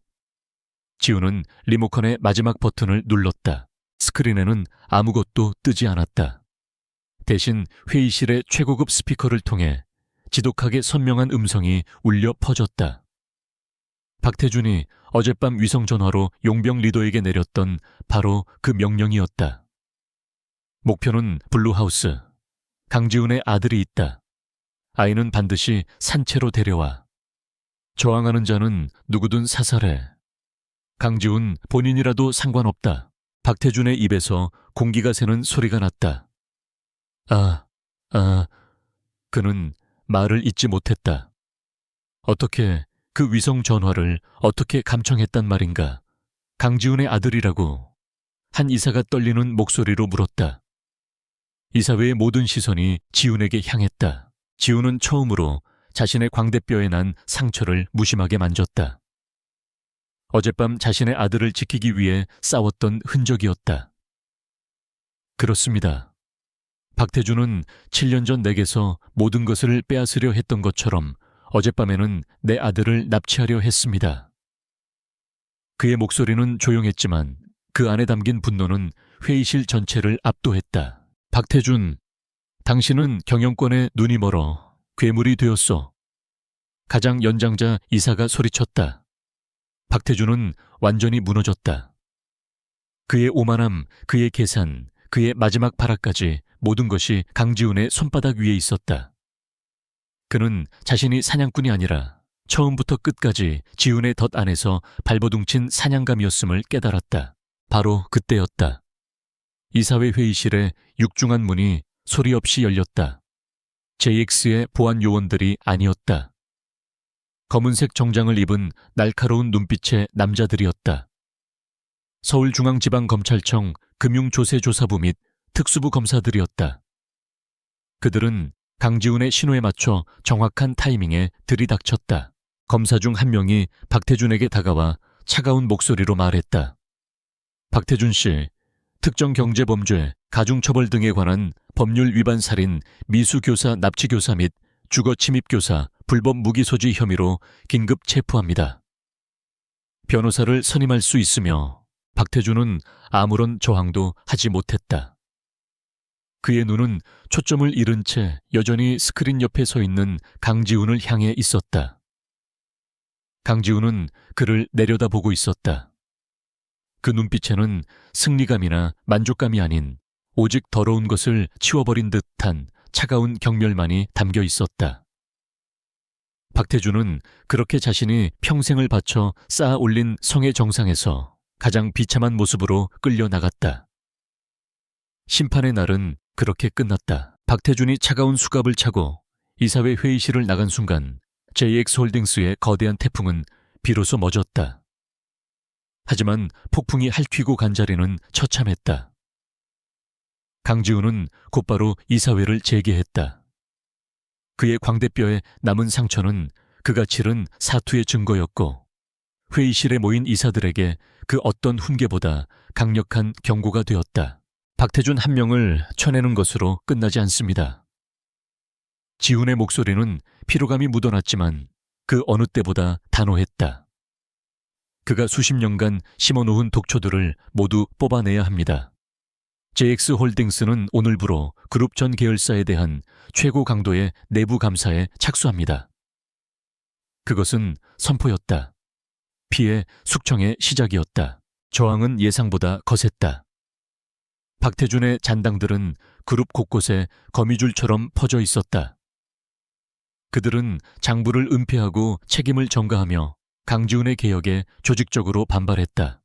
지훈은 리모컨의 마지막 버튼을 눌렀다. 스크린에는 아무것도 뜨지 않았다. 대신 회의실의 최고급 스피커를 통해 지독하게 선명한 음성이 울려 퍼졌다. 박태준이 어젯밤 위성전화로 용병 리더에게 내렸던 바로 그 명령이었다. 목표는 블루하우스. 강지훈의 아들이 있다. 아이는 반드시 산채로 데려와. 저항하는 자는 누구든 사살해. 강지훈 본인이라도 상관없다. 박태준의 입에서 공기가 새는 소리가 났다. 그는 말을 잇지 못했다. 어떻게 그 위성 전화를 어떻게 감청했단 말인가? 강지훈의 아들이라고 한 이사가 떨리는 목소리로 물었다. 이사회의 모든 시선이 지훈에게 향했다. 지훈은 처음으로 자신의 광대뼈에 난 상처를 무심하게 만졌다. 어젯밤 자신의 아들을 지키기 위해 싸웠던 흔적이었다. 그렇습니다. 박태준은 7년 전 내게서 모든 것을 빼앗으려 했던 것처럼 어젯밤에는 내 아들을 납치하려 했습니다. 그의 목소리는 조용했지만 그 안에 담긴 분노는 회의실 전체를 압도했다. 박태준, 당신은 경영권에 눈이 멀어 괴물이 되었어. 가장 연장자 이사가 소리쳤다. 박태준은 완전히 무너졌다. 그의 오만함, 그의 계산, 그의 마지막 발악까지 모든 것이 강지훈의 손바닥 위에 있었다. 그는 자신이 사냥꾼이 아니라 처음부터 끝까지 지훈의 덫 안에서 발버둥친 사냥감이었음을 깨달았다. 바로 그때였다. 이사회 회의실에 육중한 문이 소리 없이 열렸다. JX의 보안 요원들이 아니었다. 검은색 정장을 입은 날카로운 눈빛의 남자들이었다. 서울중앙지방검찰청 금융조세조사부 및 특수부 검사들이었다. 그들은 강지훈의 신호에 맞춰 정확한 타이밍에 들이닥쳤다. 검사 중 한 명이 박태준에게 다가와 차가운 목소리로 말했다. 박태준 씨, 특정경제범죄, 가중처벌 등에 관한 법률 위반 살인, 미수교사 납치교사 및 주거침입교사, 불법 무기소지 혐의로 긴급 체포합니다. 변호사를 선임할 수 있으며 박태준은 아무런 저항도 하지 못했다. 그의 눈은 초점을 잃은 채 여전히 스크린 옆에 서 있는 강지훈을 향해 있었다. 강지훈은 그를 내려다보고 있었다. 그 눈빛에는 승리감이나 만족감이 아닌 오직 더러운 것을 치워버린 듯한 차가운 경멸만이 담겨 있었다. 박태준은 그렇게 자신이 평생을 바쳐 쌓아 올린 성의 정상에서 가장 비참한 모습으로 끌려나갔다. 심판의 날은 그렇게 끝났다. 박태준이 차가운 수갑을 차고 이사회 회의실을 나간 순간 JX홀딩스의 거대한 태풍은 비로소 멎었다. 하지만 폭풍이 핥히고 간 자리는 처참했다. 강지훈은 곧바로 이사회를 재개했다. 그의 광대뼈에 남은 상처는 그가 치른 사투의 증거였고 회의실에 모인 이사들에게 그 어떤 훈계보다 강력한 경고가 되었다. 박태준 한 명을 쳐내는 것으로 끝나지 않습니다. 지훈의 목소리는 피로감이 묻어났지만 그 어느 때보다 단호했다. 그가 수십 년간 심어놓은 독초들을 모두 뽑아내야 합니다. JX홀딩스는 오늘부로 그룹 전 계열사에 대한 최고 강도의 내부 감사에 착수합니다. 그것은 선포였다. 피해 숙청의 시작이었다. 저항은 예상보다 거셌다. 박태준의 잔당들은 그룹 곳곳에 거미줄처럼 퍼져 있었다. 그들은 장부를 은폐하고 책임을 전가하며 강지훈의 개혁에 조직적으로 반발했다.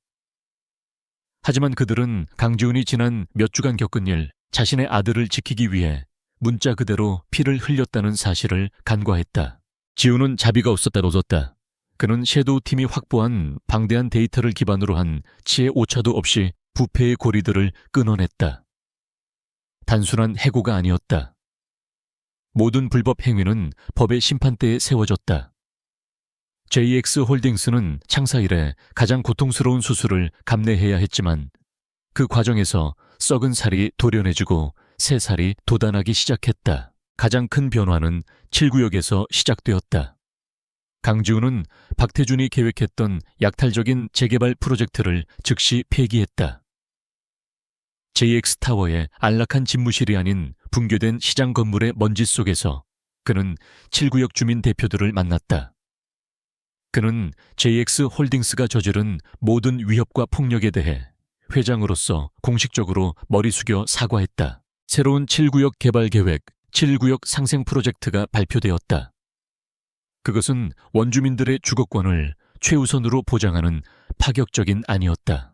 하지만 그들은 강지훈이 지난 몇 주간 겪은 일, 자신의 아들을 지키기 위해 문자 그대로 피를 흘렸다는 사실을 간과했다. 지훈은 자비가 없었다 놓았다. 그는 섀도우 팀이 확보한 방대한 데이터를 기반으로 한 치의 오차도 없이 부패의 고리들을 끊어냈다. 단순한 해고가 아니었다. 모든 불법 행위는 법의 심판대에 세워졌다. JX홀딩스는 창사 이래 가장 고통스러운 수술을 감내해야 했지만 그 과정에서 썩은 살이 도련해지고 새 살이 돋아나기 시작했다. 가장 큰 변화는 7구역에서 시작되었다. 강지훈은 박태준이 계획했던 약탈적인 재개발 프로젝트를 즉시 폐기했다. JX타워의 안락한 집무실이 아닌 붕괴된 시장 건물의 먼지 속에서 그는 7구역 주민 대표들을 만났다. 그는 JX홀딩스가 저지른 모든 위협과 폭력에 대해 회장으로서 공식적으로 머리 숙여 사과했다. 새로운 7구역 개발 계획, 7구역 상생 프로젝트가 발표되었다. 그것은 원주민들의 주거권을 최우선으로 보장하는 파격적인 안이었다.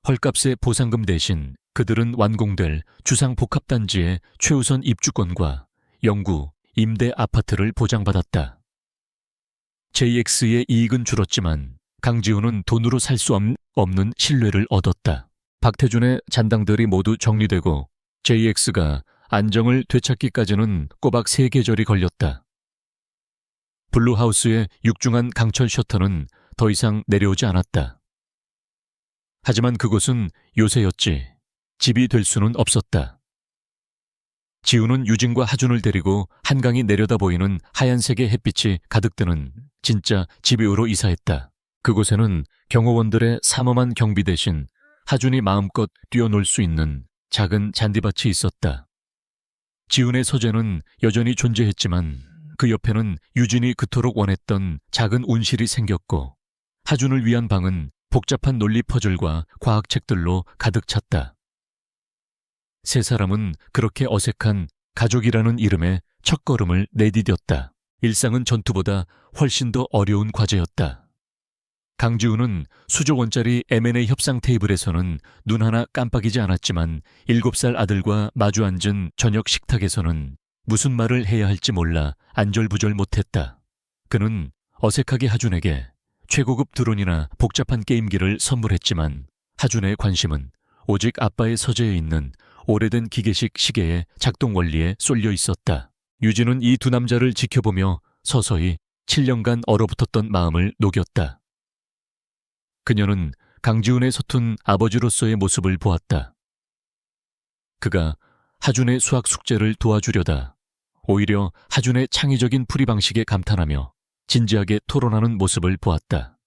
헐값의 보상금 대신 그들은 완공될 주상복합단지의 최우선 입주권과 연구, 임대 아파트를 보장받았다. JX의 이익은 줄었지만 강지훈은 돈으로 살 수 없는 신뢰를 얻었다. 박태준의 잔당들이 모두 정리되고 JX가 안정을 되찾기까지는 꼬박 3계절이 걸렸다. 블루하우스의 육중한 강철 셔터는 더 이상 내려오지 않았다. 하지만 그곳은 요새였지 집이 될 수는 없었다. 지우는 유진과 하준을 데리고 한강이 내려다 보이는 하얀색의 햇빛이 가득 드는 진짜 집으로 이사했다. 그곳에는 경호원들의 삼엄한 경비 대신 하준이 마음껏 뛰어놀 수 있는 작은 잔디밭이 있었다. 지훈의 서재는 여전히 존재했지만 그 옆에는 유진이 그토록 원했던 작은 온실이 생겼고 하준을 위한 방은 복잡한 논리 퍼즐과 과학책들로 가득 찼다. 세 사람은 그렇게 어색한 가족이라는 이름의 첫걸음을 내디뎠다. 일상은 전투보다 훨씬 더 어려운 과제였다. 강지훈은 수조 원짜리 M&A 협상 테이블에서는 눈 하나 깜빡이지 않았지만 7살 아들과 마주 앉은 저녁 식탁에서는 무슨 말을 해야 할지 몰라 안절부절 못했다. 그는 어색하게 하준에게 최고급 드론이나 복잡한 게임기를 선물했지만 하준의 관심은 오직 아빠의 서재에 있는 오래된 기계식 시계의 작동 원리에 쏠려 있었다. 유진은 이 두 남자를 지켜보며 서서히 7년간 얼어붙었던 마음을 녹였다. 그녀는 강지훈의 서툰 아버지로서의 모습을 보았다. 그가 하준의 수학 숙제를 도와주려다 오히려 하준의 창의적인 풀이 방식에 감탄하며 진지하게 토론하는 모습을 보았다.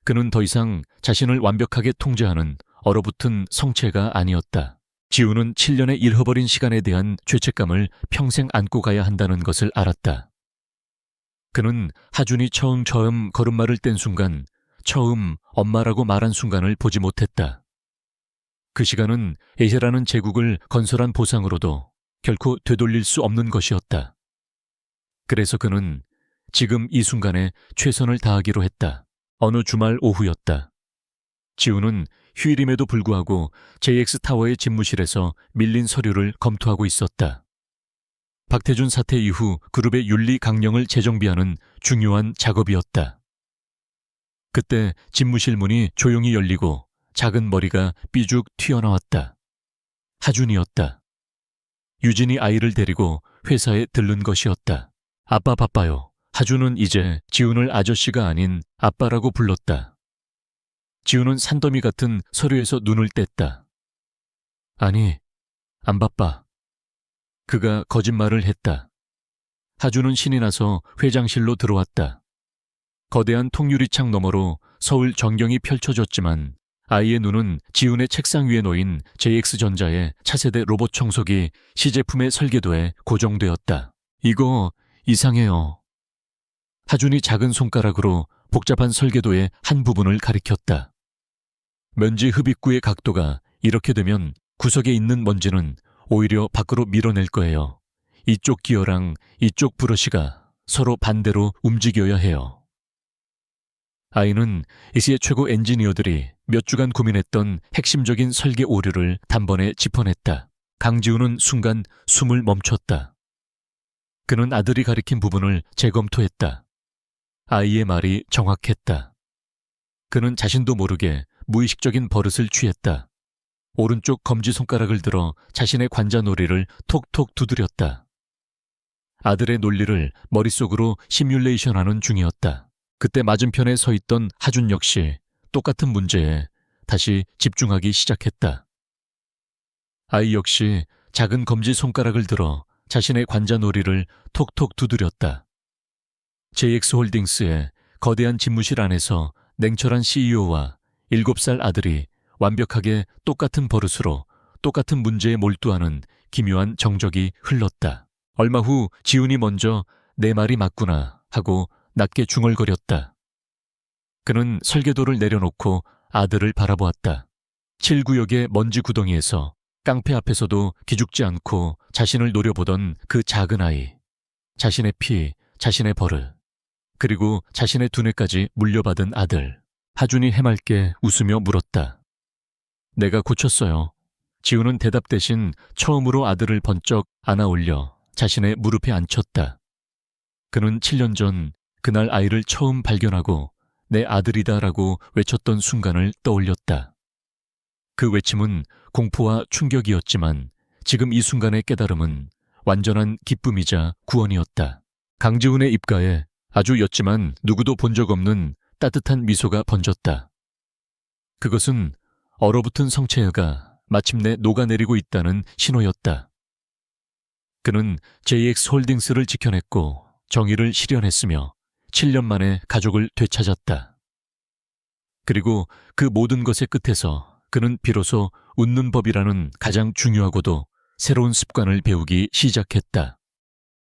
그는 더 이상 자신을 완벽하게 통제하는 얼어붙은 성체가 아니었다. 지우는 7년의 잃어버린 시간에 대한 죄책감을 평생 안고 가야 한다는 것을 알았다. 그는 하준이 처음 걸음마를 뗀 순간 처음 엄마라고 말한 순간을 보지 못했다. 그 시간은 에헤라는 제국을 건설한 보상으로도 결코 되돌릴 수 없는 것이었다. 그래서 그는 지금 이 순간에 최선을 다하기로 했다. 어느 주말 오후였다. 지우는 휴일임에도 불구하고 JX타워의 집무실에서 밀린 서류를 검토하고 있었다. 박태준 사태 이후 그룹의 윤리 강령을 재정비하는 중요한 작업이었다. 그때 집무실 문이 조용히 열리고 작은 머리가 삐죽 튀어나왔다. 하준이었다. 유진이 아이를 데리고 회사에 들른 것이었다. 아빠 바빠요. 하준은 이제 지훈을 아저씨가 아닌 아빠라고 불렀다. 지훈은 산더미 같은 서류에서 눈을 뗐다. 아니, 안 바빠. 그가 거짓말을 했다. 하준은 신이 나서 회장실로 들어왔다. 거대한 통유리창 너머로 서울 전경이 펼쳐졌지만 아이의 눈은 지훈의 책상 위에 놓인 JX전자의 차세대 로봇 청소기 시제품의 설계도에 고정되었다. 이거 이상해요. 하준이 작은 손가락으로 복잡한 설계도의 한 부분을 가리켰다. 먼지 흡입구의 각도가 이렇게 되면 구석에 있는 먼지는 오히려 밖으로 밀어낼 거예요. 이쪽 기어랑 이쪽 브러쉬가 서로 반대로 움직여야 해요. 아이는 이시의 최고 엔지니어들이 몇 주간 고민했던 핵심적인 설계 오류를 단번에 짚어냈다. 강지훈은 순간 숨을 멈췄다. 그는 아들이 가리킨 부분을 재검토했다. 아이의 말이 정확했다. 그는 자신도 모르게 무의식적인 버릇을 취했다. 오른쪽 검지손가락을 들어 자신의 관자놀이를 톡톡 두드렸다. 아들의 논리를 머릿속으로 시뮬레이션하는 중이었다. 그때 맞은편에 서 있던 하준 역시 똑같은 문제에 다시 집중하기 시작했다. 아이 역시 작은 검지손가락을 들어 자신의 관자놀이를 톡톡 두드렸다. JX홀딩스의 거대한 집무실 안에서 냉철한 CEO와 7살 아들이 완벽하게 똑같은 버릇으로 똑같은 문제에 몰두하는 기묘한 정적이 흘렀다. 얼마 후 지훈이 먼저 내 말이 맞구나 하고 낮게 중얼거렸다. 그는 설계도를 내려놓고 아들을 바라보았다. 7구역의 먼지 구덩이에서 깡패 앞에서도 기죽지 않고 자신을 노려보던 그 작은 아이. 자신의 피, 자신의 버릇, 그리고 자신의 두뇌까지 물려받은 아들. 하준이 해맑게 웃으며 물었다. 내가 고쳤어요. 지훈은 대답 대신 처음으로 아들을 번쩍 안아 올려 자신의 무릎에 앉혔다. 그는 7년 전 그날 아이를 처음 발견하고 내 아들이다라고 외쳤던 순간을 떠올렸다. 그 외침은 공포와 충격이었지만 지금 이 순간의 깨달음은 완전한 기쁨이자 구원이었다. 강지훈의 입가에 아주 옅지만 누구도 본 적 없는 따뜻한 미소가 번졌다. 그것은 얼어붙은 성체가 마침내 녹아내리고 있다는 신호였다. 그는 JX홀딩스를 지켜냈고 정의를 실현했으며 7년 만에 가족을 되찾았다. 그리고 그 모든 것의 끝에서 그는 비로소 웃는 법이라는 가장 중요하고도 새로운 습관을 배우기 시작했다.